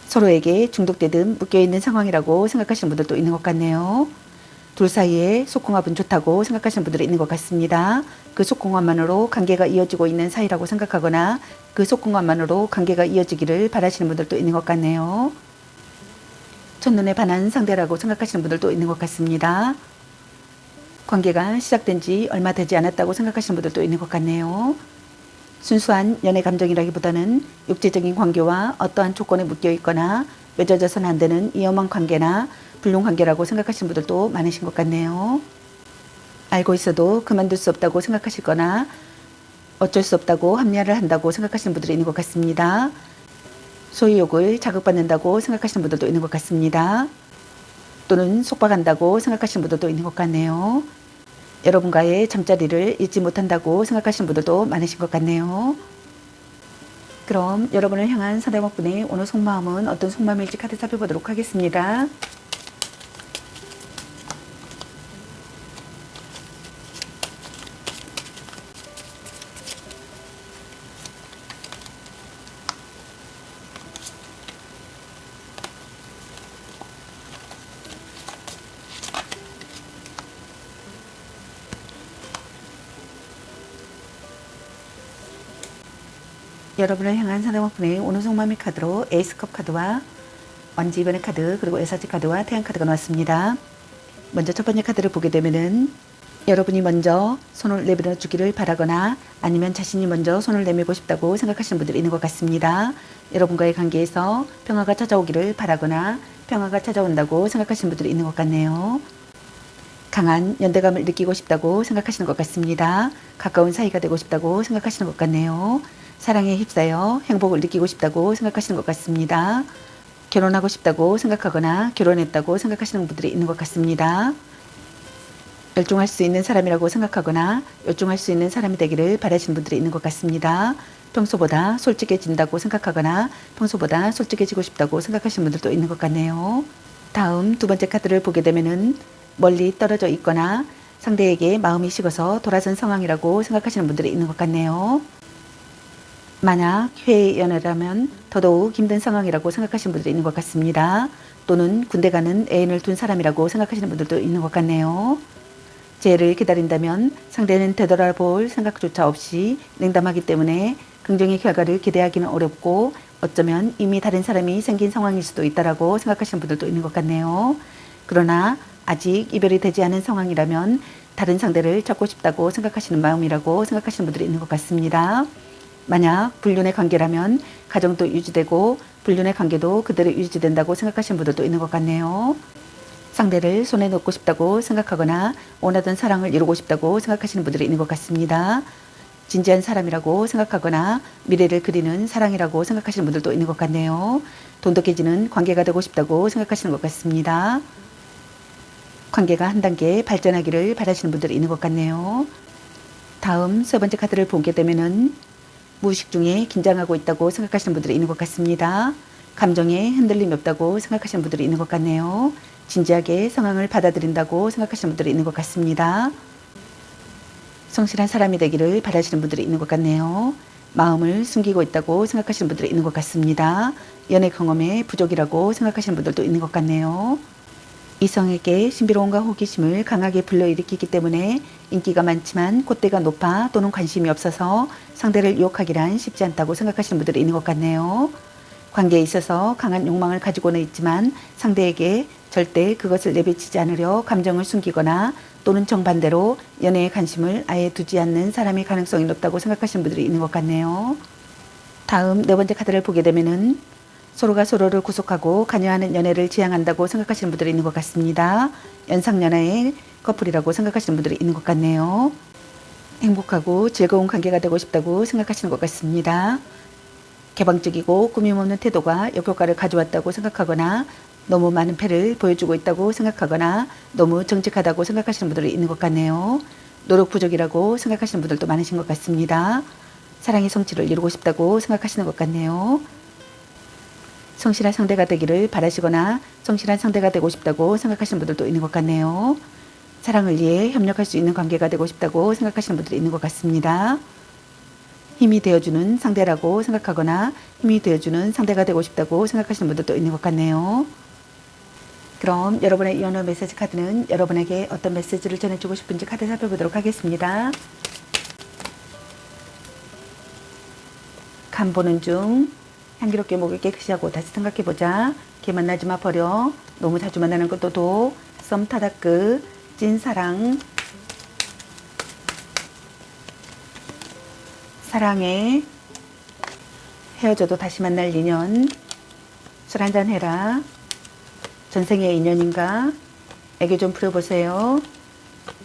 서로에게 중독되듯 묶여있는 상황이라고 생각하시는 분들도 있는 것 같네요. 둘 사이에 속궁합은 좋다고 생각하시는 분들이 있는 것 같습니다. 그 속궁합만으로 관계가 이어지고 있는 사이라고 생각하거나 그 속궁합만으로 관계가 이어지기를 바라시는 분들도 있는 것 같네요. 첫눈에 반한 상대라고 생각하시는 분들도 있는 것 같습니다. 관계가 시작된 지 얼마 되지 않았다고 생각하시는 분들도 있는 것 같네요. 순수한 연애 감정이라기보다는 육체적인 관계와 어떠한 조건에 묶여 있거나 맺어져서는 안 되는 위험한 관계나 불륜 관계라고 생각하시는 분들도 많으신 것 같네요. 알고 있어도 그만둘 수 없다고 생각하시거나 어쩔 수 없다고 합리화를 한다고 생각하시는 분들이 있는 것 같습니다. 소유욕을 자극받는다고 생각하시는 분들도 있는 것 같습니다. 또는 속박한다고 생각하시는 분들도 있는 것 같네요. 여러분과의 잠자리를 잊지 못한다고 생각하시는 분들도 많으신 것 같네요. 그럼 여러분을 향한 상대방분의 오늘 속마음은 어떤 속마음일지 카드 살펴보도록 하겠습니다. 여러분을 향한 상대방분의 오늘 속마음의 카드로 에이스컵 카드와 원지 2번의 카드 그리고 에사지 카드와 태양 카드가 나왔습니다. 먼저 첫 번째 카드를 보게 되면은 여러분이 먼저 손을 내밀어 주기를 바라거나 아니면 자신이 먼저 손을 내밀고 싶다고 생각하시는 분들이 있는 것 같습니다. 여러분과의 관계에서 평화가 찾아오기를 바라거나 평화가 찾아온다고 생각하시는 분들이 있는 것 같네요. 강한 연대감을 느끼고 싶다고 생각하시는 것 같습니다. 가까운 사이가 되고 싶다고 생각하시는 것 같네요. 사랑에 휩싸여 행복을 느끼고 싶다고 생각하시는 것 같습니다. 결혼하고 싶다고 생각하거나 결혼했다고 생각하시는 분들이 있는 것 같습니다. 열중할 수 있는 사람이라고 생각하거나 열중할 수 있는 사람이 되기를 바라시는 분들이 있는 것 같습니다. 평소보다 솔직해진다고 생각하거나 평소보다 솔직해지고 싶다고 생각하시는 분들도 있는 것 같네요. 다음 두 번째 카드를 보게 되면은 멀리 떨어져 있거나 상대에게 마음이 식어서 돌아선 상황이라고 생각하시는 분들이 있는 것 같네요. 만약 해외 연애라면 더더욱 힘든 상황이라고 생각하시는 분들이 있는 것 같습니다. 또는 군대 가는 애인을 둔 사람이라고 생각하시는 분들도 있는 것 같네요. 재해를 기다린다면 상대는 되돌아볼 생각조차 없이 냉담하기 때문에 긍정의 결과를 기대하기는 어렵고 어쩌면 이미 다른 사람이 생긴 상황일 수도 있다라고 생각하시는 분들도 있는 것 같네요. 그러나 아직 이별이 되지 않은 상황이라면 다른 상대를 찾고 싶다고 생각하시는 마음이라고 생각하시는 분들이 있는 것 같습니다. 만약 불륜의 관계라면 가정도 유지되고 불륜의 관계도 그대로 유지된다고 생각하시는 분들도 있는 것 같네요. 상대를 손에 넣고 싶다고 생각하거나 원하던 사랑을 이루고 싶다고 생각하시는 분들이 있는 것 같습니다. 진지한 사람이라고 생각하거나 미래를 그리는 사랑이라고 생각하시는 분들도 있는 것 같네요. 돈독해지는 관계가 되고 싶다고 생각하시는 것 같습니다. 관계가 한 단계 발전하기를 바라시는 분들이 있는 것 같네요. 다음 세 번째 카드를 보게 되면은 무의식 중에 긴장하고 있다고 생각하시는 분들이 있는 것 같습니다. 감정에 흔들림이 없다고 생각하시는 분들이 있는 것 같네요. 진지하게 상황을 받아들인다고 생각하시는 분들이 있는 것 같습니다. 성실한 사람이 되기를 바라시는 분들이 있는 것 같네요. 마음을 숨기고 있다고 생각하시는 분들이 있는 것 같습니다. 연애 경험의 부족이라고 생각하시는 분들도 있는 것 같네요. 이성에게 신비로움과 호기심을 강하게 불러일으키기 때문에 인기가 많지만 콧대가 높아 또는 관심이 없어서 상대를 유혹하기란 쉽지 않다고 생각하시는 분들이 있는 것 같네요. 관계에 있어서 강한 욕망을 가지고는 있지만 상대에게 절대 그것을 내비치지 않으려 감정을 숨기거나 또는 정반대로 연애에 관심을 아예 두지 않는 사람의 가능성이 높다고 생각하시는 분들이 있는 것 같네요. 다음 네 번째 카드를 보게 되면은 서로가 서로를 구속하고 관여하는 연애를 지향한다고 생각하시는 분들이 있는 것 같습니다. 연상연하의 커플이라고 생각하시는 분들이 있는 것 같네요. 행복하고 즐거운 관계가 되고 싶다고 생각하시는 것 같습니다. 개방적이고 꾸밈없는 태도가 역효과를 가져왔다고 생각하거나 너무 많은 패를 보여주고 있다고 생각하거나 너무 정직하다고 생각하시는 분들이 있는 것 같네요. 노력 부족이라고 생각하시는 분들도 많으신 것 같습니다. 사랑의 성취를 이루고 싶다고 생각하시는 것 같네요. 성실한 상대가 되기를 바라시거나 성실한 상대가 되고 싶다고 생각하시는 분들도 있는 것 같네요. 사랑을 위해 협력할 수 있는 관계가 되고 싶다고 생각하시는 분들이 있는 것 같습니다. 힘이 되어주는 상대라고 생각하거나 힘이 되어주는 상대가 되고 싶다고 생각하시는 분들도 있는 것 같네요. 그럼 여러분의 연애 메시지 카드는 여러분에게 어떤 메시지를 전해주고 싶은지 카드 살펴보도록 하겠습니다. 간 보는 중. 향기롭게 목을 깨끗이 하고 다시 생각해보자. 걔 만나지 마 버려. 너무 자주 만나는 것도 도. 썸 타다 끝. 찐사랑. 사랑해. 헤어져도 다시 만날 인연. 술 한잔 해라. 전생의 인연인가? 애교 좀 부려보세요.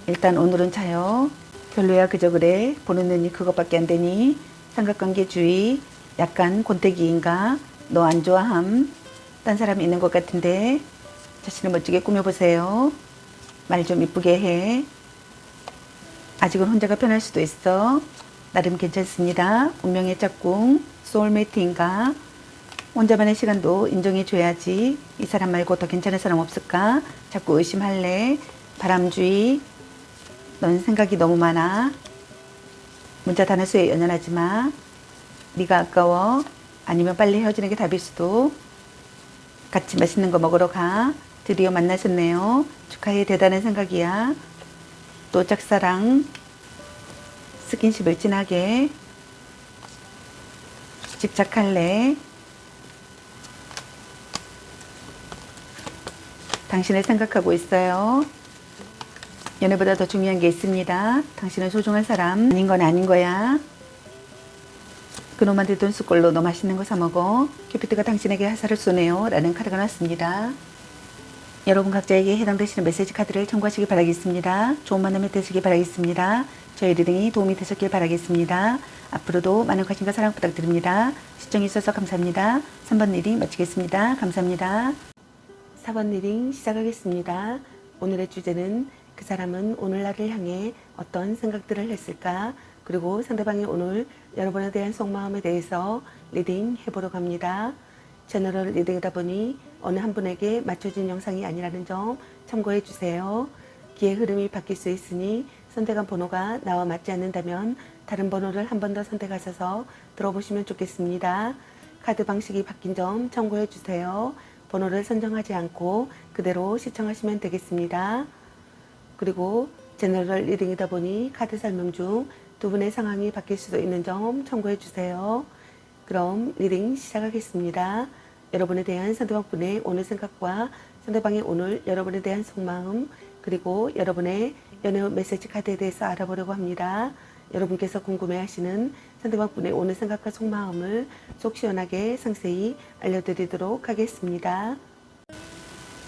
일단 오늘은 자요. 별로야 그저 그래. 보는 눈이 그것밖에 안 되니. 삼각관계 주의. 약간 권태기인가? 너 안 좋아함? 딴 사람 있는 것 같은데 자신을 멋지게 꾸며보세요. 말 좀 이쁘게 해. 아직은 혼자가 편할 수도 있어. 나름 괜찮습니다. 운명의 짝꿍, 소울메이트인가? 혼자만의 시간도 인정해줘야지. 이 사람 말고 더 괜찮은 사람 없을까? 자꾸 의심할래. 바람주의. 넌 생각이 너무 많아. 문자 단어수에 연연하지 마. 네가 아까워. 아니면 빨리 헤어지는 게 답일 수도. 같이 맛있는 거 먹으러 가. 드디어 만나셨네요. 축하해. 대단한 생각이야. 또 짝사랑. 스킨십을 진하게. 집착할래. 당신을 생각하고 있어요. 연애보다 더 중요한 게 있습니다. 당신은 소중한 사람. 아닌 건 아닌 거야. 그놈한테 돈 쓸 걸로 너 맛있는 거 사 먹어. 큐피드가 당신에게 화살을 쏘네요. 라는 카드가 나왔습니다. 여러분 각자에게 해당되시는 메시지 카드를 참고하시기 바라겠습니다. 좋은 만남이 되시기 바라겠습니다. 저희 리딩이 도움이 되셨길 바라겠습니다. 앞으로도 많은 관심과 사랑 부탁드립니다. 시청해주셔서 감사합니다. 3번 리딩 마치겠습니다. 감사합니다. 4번 리딩 시작하겠습니다. 오늘의 주제는 그 사람은 오늘 나를 향해 어떤 생각들을 했을까? 그리고 상대방이 오늘 여러분에 대한 속마음에 대해서 리딩 해보려고 합니다. 제너럴 리딩이다 보니 어느 한 분에게 맞춰진 영상이 아니라는 점 참고해 주세요. 기의 흐름이 바뀔 수 있으니 선택한 번호가 나와 맞지 않는다면 다른 번호를 한 번 더 선택하셔서 들어보시면 좋겠습니다. 카드 방식이 바뀐 점 참고해 주세요. 번호를 선정하지 않고 그대로 시청하시면 되겠습니다. 그리고 제너럴 리딩이다 보니 카드 설명 중 두 분의 상황이 바뀔 수도 있는 점 참고해 주세요. 그럼 리딩 시작하겠습니다. 여러분에 대한 상대방분의 오늘 생각과 상대방의 오늘 여러분에 대한 속마음 그리고 여러분의 연애 메시지 카드에 대해서 알아보려고 합니다. 여러분께서 궁금해하시는 상대방분의 오늘 생각과 속마음을 속 시원하게 상세히 알려드리도록 하겠습니다.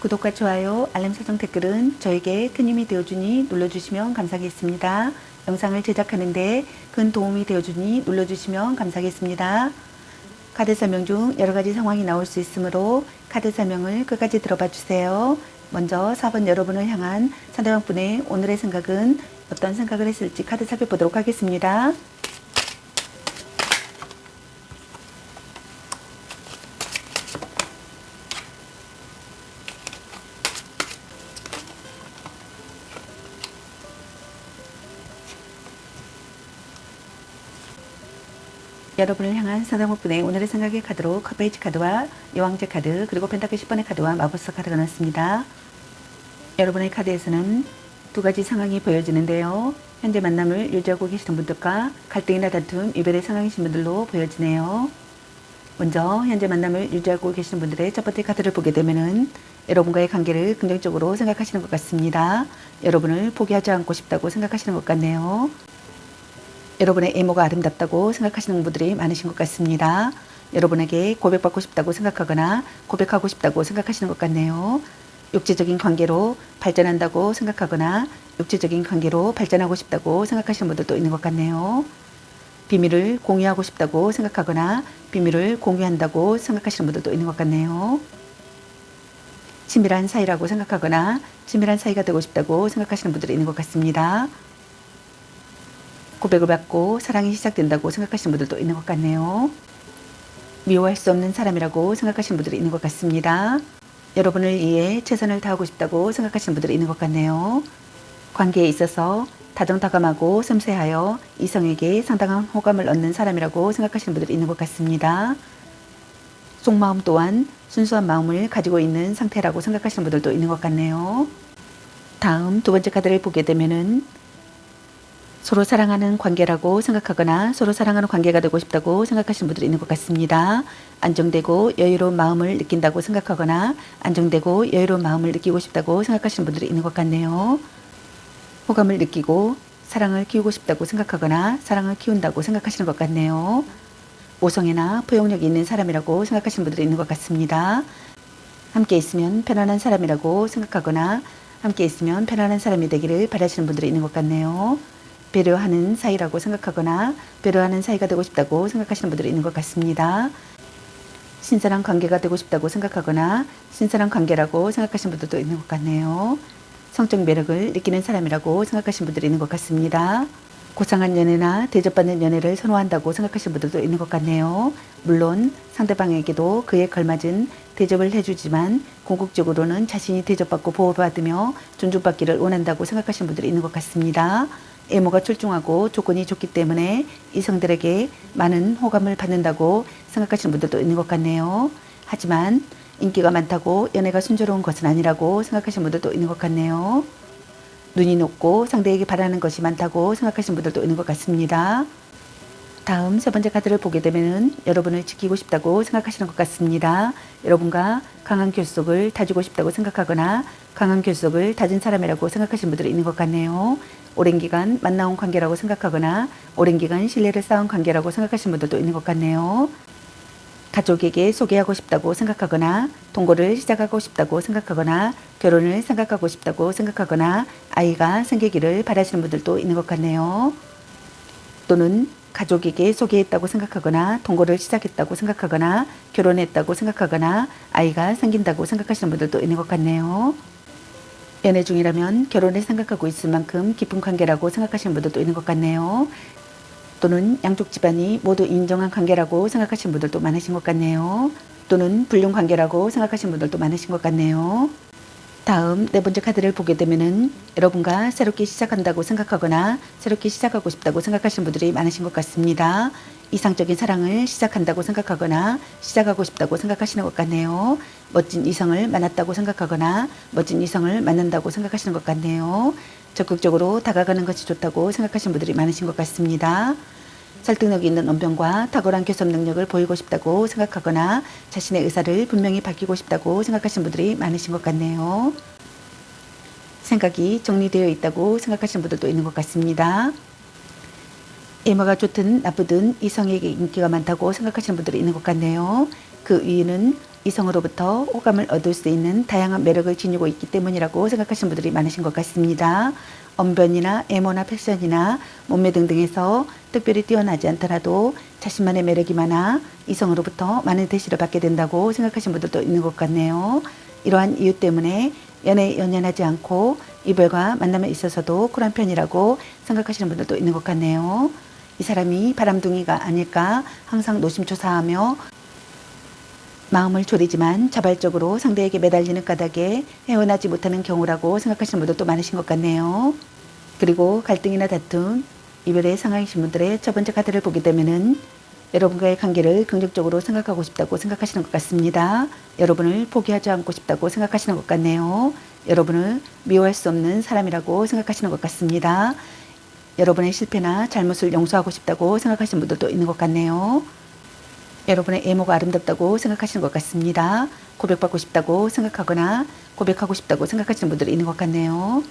구독과 좋아요, 알림 설정 댓글은 저에게 큰 힘이 되어주니 눌러주시면 감사하겠습니다. 영상을 제작하는데 큰 도움이 되어주니 눌러주시면 감사하겠습니다. 카드 설명 중 여러가지 상황이 나올 수 있으므로 카드 설명을 끝까지 들어봐 주세요. 먼저 4번 여러분을 향한 상대방분의 오늘의 생각은 어떤 생각을 했을지 카드 살펴보도록 하겠습니다. 여러분을 향한 상대방분의 오늘의 생각의 카드로 커페이지 카드와 여왕제 카드 그리고 펜타클 10번의 카드와 마법사 카드가 나왔습니다. 여러분의 카드에서는 두 가지 상황이 보여지는데요. 현재 만남을 유지하고 계시는 분들과 갈등이나 다툼, 이별의 상황이신 분들로 보여지네요. 먼저 현재 만남을 유지하고 계시는 분들의 첫 번째 카드를 보게 되면은 여러분과의 관계를 긍정적으로 생각하시는 것 같습니다. 여러분을 포기하지 않고 싶다고 생각하시는 것 같네요. 여러분의 외모가 아름답다고 생각하시는 분들이 많으신 것 같습니다. 여러분에게 고백받고 싶다고 생각하거나 고백하고 싶다고 생각하시는 것 같네요. 육체적인 관계로 발전한다고 생각하거나 육체적인 관계로 발전하고 싶다고 생각하시는 분들도 있는 것 같네요. 비밀을 공유하고 싶다고 생각하거나 비밀을 공유한다고 생각하시는 분들도 있는 것 같네요. 친밀한 사이라고 생각하거나 친밀한 사이가 되고 싶다고 생각하시는 분들이 있는 것 같습니다. 고백을 받고 사랑이 시작된다고 생각하시는 분들도 있는 것 같네요. 미워할 수 없는 사람이라고 생각하시는 분들이 있는 것 같습니다. 여러분을 위해 최선을 다하고 싶다고 생각하시는 분들이 있는 것 같네요. 관계에 있어서 다정다감하고 섬세하여 이성에게 상당한 호감을 얻는 사람이라고 생각하시는 분들이 있는 것 같습니다. 속마음 또한 순수한 마음을 가지고 있는 상태라고 생각하시는 분들도 있는 것 같네요. 다음 두 번째 카드를 보게 되면은 서로 사랑하는 관계라고 생각하거나 서로 사랑하는 관계가 되고 싶다고 생각하시는 분들이 있는 것 같습니다. 안정되고 여유로운 마음을 느낀다고 생각하거나 안정되고 여유로운 마음을 느끼고 싶다고 생각하시는 분들이 있는 것 같네요. 호감을 느끼고 사랑을 키우고 싶다고 생각하거나 사랑을 키운다고 생각하시는 것 같네요. 모성애나 포용력이 있는 사람이라고 생각하시는 분들이 있는 것 같습니다. 함께 있으면 편안한 사람이라고 생각하거나 함께 있으면 편안한 사람이 되기를 바라시는 분들이 있는 것 같네요. 배려하는 사이라고 생각하거나 배려하는 사이가 되고 싶다고 생각하시는 분들이 있는 것 같습니다. 신선한 관계가 되고 싶다고 생각하거나 신선한 관계라고 생각하시는 분들도 있는 것 같네요. 성적 매력을 느끼는 사람이라고 생각하시는 분들이 있는 것 같습니다. 고상한 연애나 대접받는 연애를 선호한다고 생각하시는 분들도 있는 것 같네요. 물론 상대방에게도 그에 걸맞은 대접을 해주지만 궁극적으로는 자신이 대접받고 보호받으며 존중받기를 원한다고 생각하시는 분들이 있는 것 같습니다. 외모가 출중하고 조건이 좋기 때문에 이성들에게 많은 호감을 받는다고 생각하시는 분들도 있는 것 같네요. 하지만 인기가 많다고 연애가 순조로운 것은 아니라고 생각하시는 분들도 있는 것 같네요. 눈이 높고 상대에게 바라는 것이 많다고 생각하시는 분들도 있는 것 같습니다. 다음 세 번째 카드를 보게 되면 여러분을 지키고 싶다고 생각하시는 것 같습니다. 여러분과 강한 결속을 다지고 싶다고 생각하거나 강한 결속을 다진 사람이라고 생각하시는 분들이 있는 것 같네요. 오랜 기간 만나온 관계라고 생각하거나 오랜 기간 신뢰를 쌓은 관계라고 생각하시는 분들도 있는 것 같네요. 가족에게 소개하고 싶다고 생각하거나 동거를 시작하고 싶다고 생각하거나 결혼을 생각하고 싶다고 생각하거나 아이가 생기기를 바라시는 분들도 있는 것 같네요. 또는 가족에게 소개했다고 생각하거나 동거를 시작했다고 생각하거나 결혼했다고 생각하거나 아이가 생긴다고 생각하시는 분들도 있는 것 같네요. 연애 중이라면 결혼을 생각하고 있을 만큼 깊은 관계라고 생각하시는 분들도 있는 것 같네요. 또는 양쪽 집안이 모두 인정한 관계라고 생각하시는 분들도 많으신 것 같네요. 또는 불륜 관계라고 생각하시는 분들도 많으신 것 같네요. 다음 네 번째 카드를 보게 되면은 여러분과 새롭게 시작한다고 생각하거나 새롭게 시작하고 싶다고 생각하시는 분들이 많으신 것 같습니다. 이상적인 사랑을 시작한다고 생각하거나 시작하고 싶다고 생각하시는 것 같네요. 멋진 이성을 만났다고 생각하거나 멋진 이성을 만난다고 생각하시는 것 같네요. 적극적으로 다가가는 것이 좋다고 생각하시는 분들이 많으신 것 같습니다. 설득력이 있는 언변과 탁월한 교섭 능력을 보이고 싶다고 생각하거나 자신의 의사를 분명히 밝히고 싶다고 생각하시는 분들이 많으신 것 같네요. 생각이 정리되어 있다고 생각하시는 분들도 있는 것 같습니다. 외모가 좋든 나쁘든 이성에게 인기가 많다고 생각하시는 분들이 있는 것 같네요. 그 이유는 이성으로부터 호감을 얻을 수 있는 다양한 매력을 지니고 있기 때문이라고 생각하시는 분들이 많으신 것 같습니다. 언변이나 외모나 패션이나 몸매 등등에서 특별히 뛰어나지 않더라도 자신만의 매력이 많아 이성으로부터 많은 대시를 받게 된다고 생각하시는 분들도 있는 것 같네요. 이러한 이유 때문에 연애에 연연하지 않고 이별과 만남에 있어서도 쿨한 편이라고 생각하시는 분들도 있는 것 같네요. 이 사람이 바람둥이가 아닐까 항상 노심초사하며 마음을 졸이지만 자발적으로 상대에게 매달리는 까닭에 헤어나지 못하는 경우라고 생각하시는 분들도 많으신 것 같네요. 그리고 갈등이나 다툼, 이별의 상황이신 분들의 첫 번째 카드를 보게 되면은 여러분과의 관계를 긍정적으로 생각하고 싶다고 생각하시는 것 같습니다. 여러분을 포기하지 않고 싶다고 생각하시는 것 같네요. 여러분을 미워할 수 없는 사람이라고 생각하시는 것 같습니다. 여러분의 실패나 잘못을 용서하고 싶다고 생각하시는 분들도 있는 것 같네요. 여러분의 외모가 아름답다고 생각하시는 것 같습니다. 고백받고 싶다고 생각하거나 고백하고 싶다고 생각하시는 분들이 있는 것 같네요.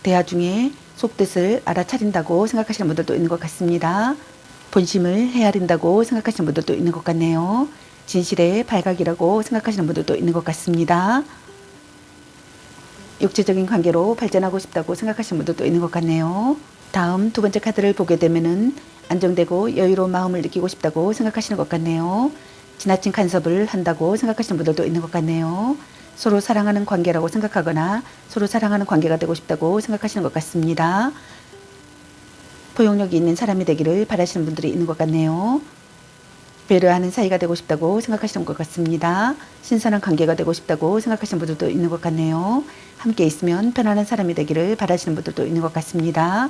대화 중에 속뜻을 알아차린다고 생각하시는 분들도 있는 것 같습니다. 본심을 헤아린다고 생각하시는 분들도 있는 것 같네요. 진실의 발각이라고 생각하시는 분들도 있는 것 같습니다. 육체적인 관계로 발전하고 싶다고 생각하시는 분들도 있는 것 같네요. 다음 두 번째 카드를 보게 되면은 안정되고 여유로운 마음을 느끼고 싶다고 생각하시는 것 같네요. 지나친 간섭을 한다고 생각하시는 분들도 있는 것 같네요. 서로 사랑하는 관계라고 생각하거나 서로 사랑하는 관계가 되고 싶다고 생각하시는 것 같습니다. 포용력이 있는 사람이 되기를 바라시는 분들이 있는 것 같네요. 배려하는 사이가 되고 싶다고 생각하시는 것 같습니다. 신선한 관계가 되고 싶다고 생각하시는 분들도 있는 것 같네요. 함께 있으면 편안한 사람이 되기를 바라시는 분들도 있는 것 같습니다.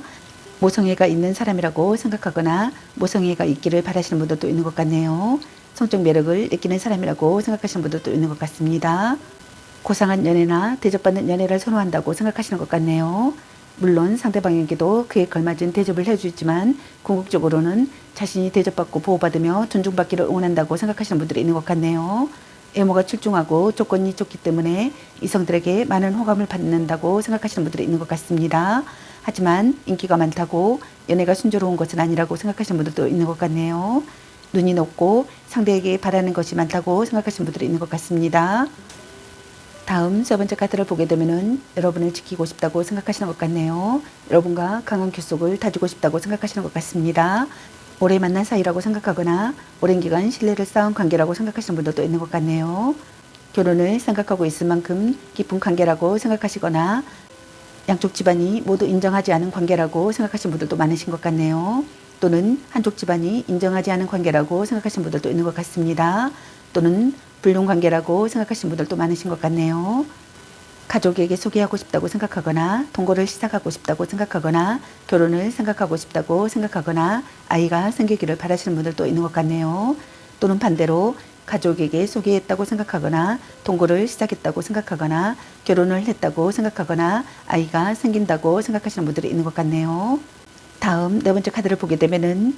모성애가 있는 사람이라고 생각하거나 모성애가 있기를 바라시는 분들도 있는 것 같네요. 성적 매력을 느끼는 사람이라고 생각하시는 분들도 있는 것 같습니다. 고상한 연애나 대접받는 연애를 선호한다고 생각하시는 것 같네요. 물론 상대방에게도 그에 걸맞은 대접을 해주지만 궁극적으로는 자신이 대접받고 보호받으며 존중받기를 원한다고 생각하시는 분들이 있는 것 같네요. 외모가 출중하고 조건이 좋기 때문에 이성들에게 많은 호감을 받는다고 생각하시는 분들이 있는 것 같습니다. 하지만 인기가 많다고 연애가 순조로운 것은 아니라고 생각하시는 분들도 있는 것 같네요. 눈이 높고 상대에게 바라는 것이 많다고 생각하시는 분들이 있는 것 같습니다. 다음 세 번째 카드를 보게 되면은 여러분을 지키고 싶다고 생각하시는 것 같네요. 여러분과 강한 결속을 다지고 싶다고 생각하시는 것 같습니다. 오래 만난 사이라고 생각하거나 오랜 기간 신뢰를 쌓은 관계라고 생각하시는 분들도 있는 것 같네요. 결혼을 생각하고 있을 만큼 깊은 관계라고 생각하시거나 양쪽 집안이 모두 인정하지 않은 관계라고 생각하시는 분들도 많으신 것 같네요. 또는 한쪽 집안이 인정하지 않은 관계라고 생각하시는 분들도 있는 것 같습니다. 또는 불륜관계라고 생각하시는 분들도 많으신 것 같네요. 가족에게 소개하고 싶다고 생각하거나 동거를 시작하고 싶다고 생각하거나 결혼을 생각하고 싶다고 생각하거나 아이가 생기기를 바라시는 분들도 있는 것 같네요. 또는 반대로 가족에게 소개했다고 생각하거나 동거를 시작했다고 생각하거나 결혼을 했다고 생각하거나 아이가 생긴다고 생각하시는 분들이 있는 것 같네요. 다음 네 번째 카드를 보게 되면은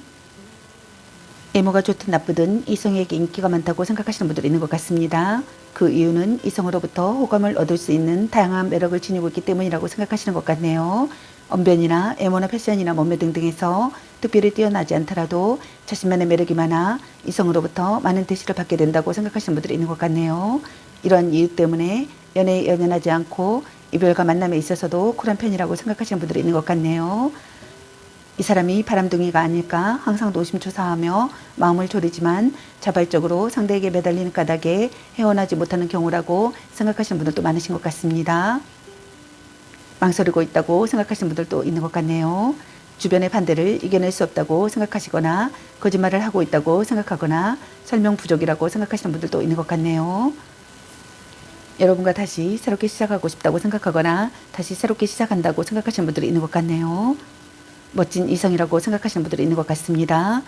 외모가 좋든 나쁘든 이성에게 인기가 많다고 생각하시는 분들이 있는 것 같습니다. 그 이유는 이성으로부터 호감을 얻을 수 있는 다양한 매력을 지니고 있기 때문이라고 생각하시는 것 같네요. 언변이나 외모나 패션이나 몸매 등등에서 특별히 뛰어나지 않더라도 자신만의 매력이 많아 이성으로부터 많은 대시를 받게 된다고 생각하시는 분들이 있는 것 같네요. 이런 이유 때문에 연애에 연연하지 않고 이별과 만남에 있어서도 쿨한 편이라고 생각하시는 분들이 있는 것 같네요. 이 사람이 바람둥이가 아닐까 항상 노심초사하며 마음을 졸이지만 자발적으로 상대에게 매달리는 까닭에 헤어나지 못하는 경우라고 생각하시는 분들도 많으신 것 같습니다. 망설이고 있다고 생각하시는 분들도 있는 것 같네요. 주변의 반대를 이겨낼 수 없다고 생각하시거나 거짓말을 하고 있다고 생각하거나 설명 부족이라고 생각하시는 분들도 있는 것 같네요. 여러분과 다시 새롭게 시작하고 싶다고 생각하거나 다시 새롭게 시작한다고 생각하시는 분들이 있는 것 같네요. 멋진 이성이라고 생각하시는 분들이 있는 것 같습니다.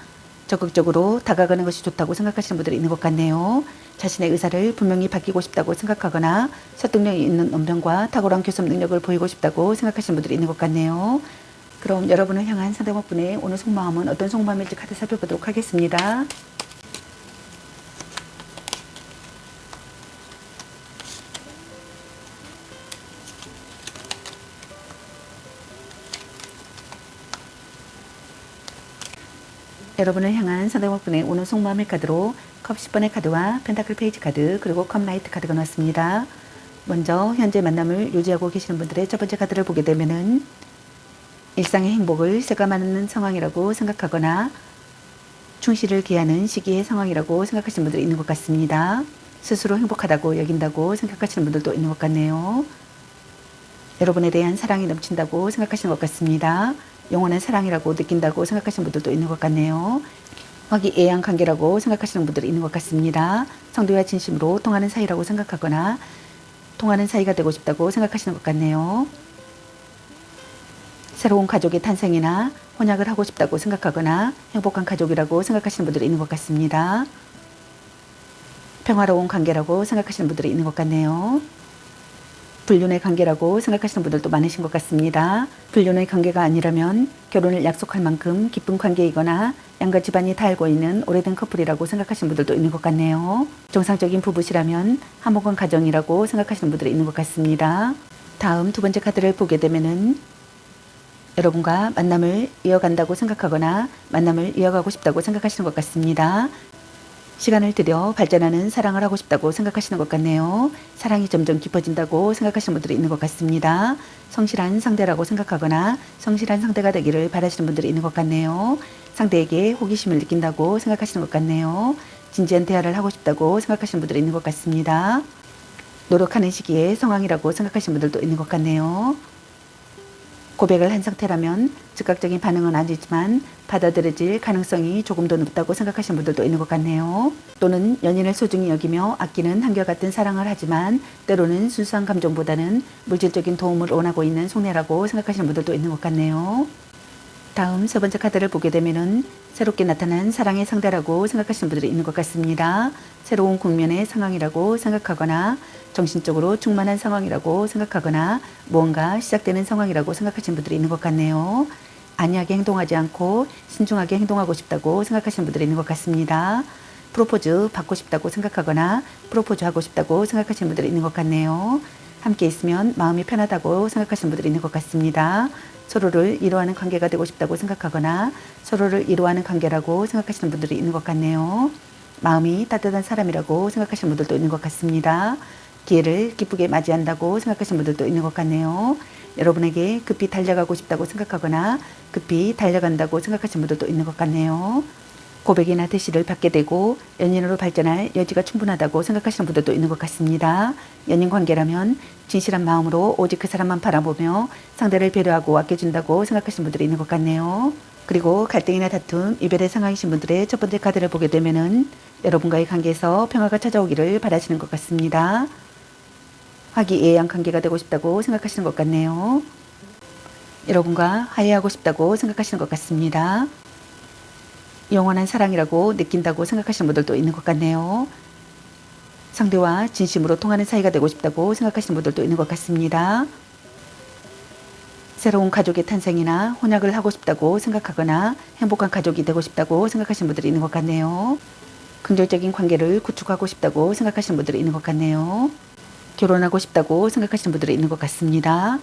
적극적으로 다가가는 것이 좋다고 생각하시는 분들이 있는 것 같네요. 자신의 의사를 분명히 밝히고 싶다고 생각하거나 설득력이 있는 언변과 탁월한 교섭 능력을 보이고 싶다고 생각하시는 분들이 있는 것 같네요. 그럼 여러분을 향한 상대방분의 오늘 속마음은 어떤 속마음일지 카드 살펴보도록 하겠습니다. 여러분을 향한 상대방분의 오늘 속마음의 카드로 컵 10번의 카드와 펜타클 페이지 카드 그리고 컵 라이트 카드가 나왔습니다. 먼저 현재 만남을 유지하고 계시는 분들의 첫 번째 카드를 보게 되면은 일상의 행복을 쐐감하는 상황이라고 생각하거나 충실을 기하는 시기의 상황이라고 생각하시는 분들이 있는 것 같습니다. 스스로 행복하다고 여긴다고 생각하시는 분들도 있는 것 같네요. 여러분에 대한 사랑이 넘친다고 생각하시는 것 같습니다. 영원한 사랑이라고 느낀다고 생각하시는 분들도 있는 것 같네요. 화기애애한 관계라고 생각하시는 분들이 있는 것 같습니다. 성도와 진심으로 통하는 사이라고 생각하거나 통하는 사이가 되고 싶다고 생각하시는 것 같네요. 새로운 가족의 탄생이나 혼약을 하고 싶다고 생각하거나 행복한 가족이라고 생각하시는 분들이 있는 것 같습니다. 평화로운 관계라고 생각하시는 분들이 있는 것 같네요. 불륜의 관계라고 생각하시는 분들도 많으신 것 같습니다. 불륜의 관계가 아니라면 결혼을 약속할 만큼 깊은 관계이거나 양가 집안이 다 알고 있는 오래된 커플이라고 생각하시는 분들도 있는 것 같네요. 정상적인 부부시라면 화목한 가정이라고 생각하시는 분들이 있는 것 같습니다. 다음 두 번째 카드를 보게 되면은 여러분과 만남을 이어간다고 생각하거나 만남을 이어가고 싶다고 생각하시는 것 같습니다. 시간을 들여 발전하는 사랑을 하고 싶다고 생각하시는 것 같네요. 사랑이 점점 깊어진다고 생각하시는 분들이 있는 것 같습니다. 성실한 상대라고 생각하거나 성실한 상대가 되기를 바라시는 분들이 있는 것 같네요. 상대에게 호기심을 느낀다고 생각하시는 것 같네요. 진지한 대화를 하고 싶다고 생각하시는 분들이 있는 것 같습니다. 노력하는 시기에 상황이라고 생각하시는 분들도 있는 것 같네요. 고백을 한 상태라면 즉각적인 반응은 아니지만 받아들여질 가능성이 조금 더 높다고 생각하시는 분들도 있는 것 같네요. 또는 연인을 소중히 여기며 아끼는 한결같은 사랑을 하지만 때로는 순수한 감정보다는 물질적인 도움을 원하고 있는 속내라고 생각하시는 분들도 있는 것 같네요. 다음 세 번째 카드를 보게 되면은 새롭게 나타난 사랑의 상대라고 생각하시는 분들이 있는 것 같습니다. 새로운 국면의 상황이라고 생각하거나 정신적으로 충만한 상황이라고 생각하거나 무언가 시작되는 상황이라고 생각하시는 분들이 있는 것 같네요. 안이하게 행동하지 않고 신중하게 행동하고 싶다고 생각하시는 분들이 있는 것 같습니다. 프로포즈 받고 싶다고 생각하거나 프로포즈 하고 싶다고 생각하시는 분들이 있는 것 같네요. 함께 있으면 마음이 편하다고 생각하시는 분들이 있는 것 같습니다. 서로를 이루어하는 관계가 되고 싶다고 생각하거나 서로를 이루어하는 관계라고 생각하시는 분들이 있는 것 같네요. 마음이 따뜻한 사람이라고 생각하시는 분들도 있는 것 같습니다. 기회를 기쁘게 맞이한다고 생각하시는 분들도 있는 것 같네요. 여러분에게 급히 달려가고 싶다고 생각하거나 급히 달려간다고 생각하시는 분들도 있는 것 같네요. 고백이나 대시를 받게 되고 연인으로 발전할 여지가 충분하다고 생각하시는 분들도 있는 것 같습니다. 연인 관계라면 진실한 마음으로 오직 그 사람만 바라보며 상대를 배려하고 아껴준다고 생각하시는 분들이 있는 것 같네요. 그리고 갈등이나 다툼, 이별의 상황이신 분들의 첫 번째 카드를 보게 되면은 여러분과의 관계에서 평화가 찾아오기를 바라시는 것 같습니다. 화기애애한 관계가 되고 싶다고 생각하시는 것 같네요. 여러분과 화해하고 싶다고 생각하시는 것 같습니다. 영원한 사랑이라고 느낀다고 생각하시는 분들도 있는 것 같네요. 상대와 진심으로 통하는 사이가 되고 싶다고 생각하시는 분들도 있는 것 같습니다. 새로운 가족의 탄생이나 혼약을 하고 싶다고 생각하거나 행복한 가족이 되고 싶다고 생각하시는 분들이 있는 것 같네요. 긍정적인 관계를 구축하고 싶다고 생각하시는 분들이 있는 것 같네요. 결혼하고 싶다고 생각하시는 분들이 있는 것 같습니다.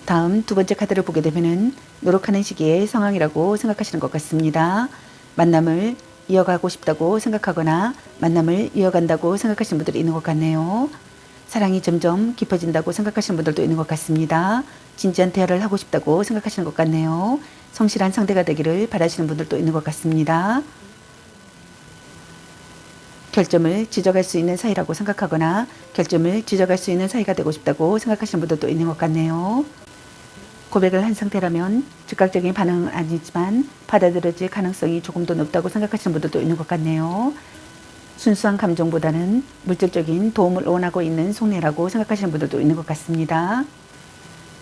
다음 두 번째 카드를 보게 되면은 노력하는 시기의 상황이라고 생각하시는 것 같습니다. 만남을 이어가고 싶다고 생각하거나 만남을 이어간다고 생각하시는 분들이 있는 것 같네요. 사랑이 점점 깊어진다고 생각하시는 분들도 있는 것 같습니다. 진지한 대화를 하고 싶다고 생각하시는 것 같네요. 성실한 상대가 되기를 바라시는 분들도 있는 것 같습니다. 결점을 지적할 수 있는 사이라고 생각하거나 결점을 지적할 수 있는 사이가 되고 싶다고 생각하시는 분들도 있는 것 같네요. 고백을 한 상태라면 즉각적인 반응은 아니지만 받아들여질 가능성이 조금 더 높다고 생각하시는 분들도 있는 것 같네요. 순수한 감정보다는 물질적인 도움을 원하고 있는 속내라고 생각하시는 분들도 있는 것 같습니다.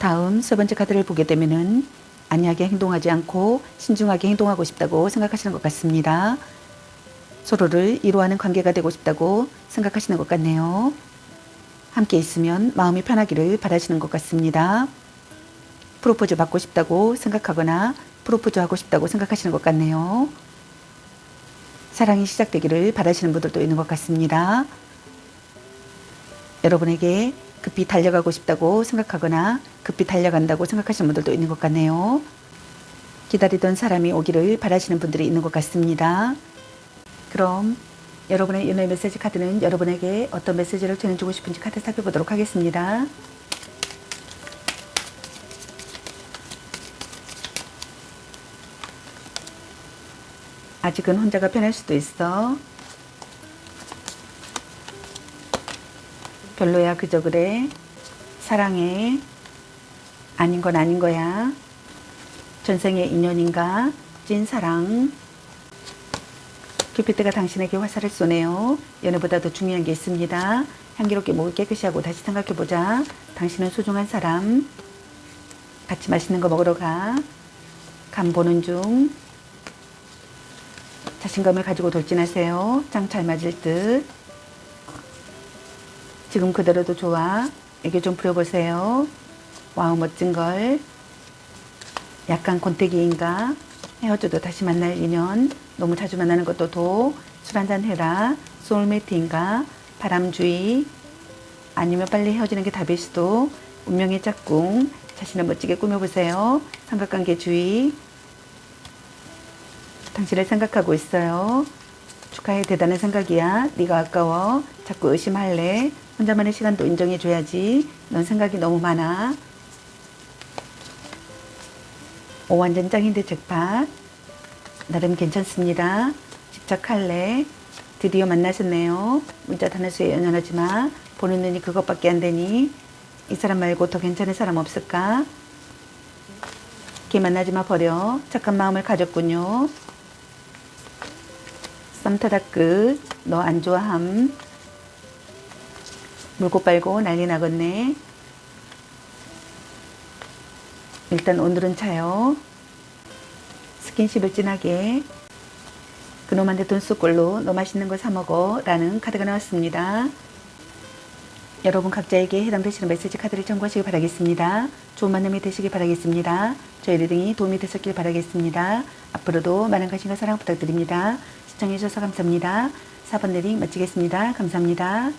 다음 세 번째 카드를 보게 되면은 안이하게 행동하지 않고 신중하게 행동하고 싶다고 생각하시는 것 같습니다. 서로를 이루어하는 관계가 되고 싶다고 생각하시는 것 같네요. 함께 있으면 마음이 편하기를 바라시는 것 같습니다. 프로포즈 받고 싶다고 생각하거나 프로포즈 하고 싶다고 생각하시는 것 같네요. 사랑이 시작되기를 바라시는 분들도 있는 것 같습니다. 여러분에게 급히 달려가고 싶다고 생각하거나 급히 달려간다고 생각하시는 분들도 있는 것 같네요. 기다리던 사람이 오기를 바라시는 분들이 있는 것 같습니다. 그럼 여러분의 연애 메시지 카드는 여러분에게 어떤 메시지를 전해주고 싶은지 카드 살펴보도록 하겠습니다. 아직은 혼자가 편할 수도 있어. 별로야, 그저 그래. 사랑해. 아닌 건 아닌 거야. 전생의 인연인가? 찐사랑. 큐피드가 당신에게 화살을 쏘네요. 연애보다 더 중요한 게 있습니다. 향기롭게 목을 깨끗이 하고 다시 생각해보자. 당신은 소중한 사람. 같이 맛있는 거 먹으러 가. 간 보는 중. 자신감을 가지고 돌진하세요. 짱 잘 맞을 듯. 지금 그대로도 좋아. 애교 좀 부려보세요. 와우, 멋진걸. 약간 권태기인가? 헤어져도 다시 만날 인연. 너무 자주 만나는 것도 도. 술 한잔 해라. 소울메이트인가? 바람주의. 아니면 빨리 헤어지는 게 답일 수도. 운명의 짝꿍. 자신을 멋지게 꾸며보세요. 삼각관계 주의. 당신을 생각하고 있어요. 축하해, 대단한 생각이야. 네가 아까워. 자꾸 의심할래. 혼자만의 시간도 인정해줘야지. 넌 생각이 너무 많아. 오, 완전 짱인데 잭팟. 나름 괜찮습니다. 집착할래. 드디어 만나셨네요. 문자 단어수에 연연하지 마. 보는 눈이 그것밖에 안 되니. 이 사람 말고 더 괜찮은 사람 없을까? 걔 만나지 마, 버려. 착한 마음을 가졌군요. 썸타다 끝. 너 안 좋아함. 물고 빨고 난리 나겠네. 일단 오늘은 차요. 스킨십을 진하게. 그놈한테 돈 쏠 걸로 너 맛있는 거 사 먹어 라는 카드가 나왔습니다. 여러분 각자에게 해당되시는 메시지 카드를 참고하시기 바라겠습니다. 좋은 만남이 되시길 바라겠습니다. 저희 리딩이 도움이 되셨길 바라겠습니다. 앞으로도 많은 관심과 사랑 부탁드립니다. 시청해주셔서 감사합니다. 4번 리딩 마치겠습니다. 감사합니다.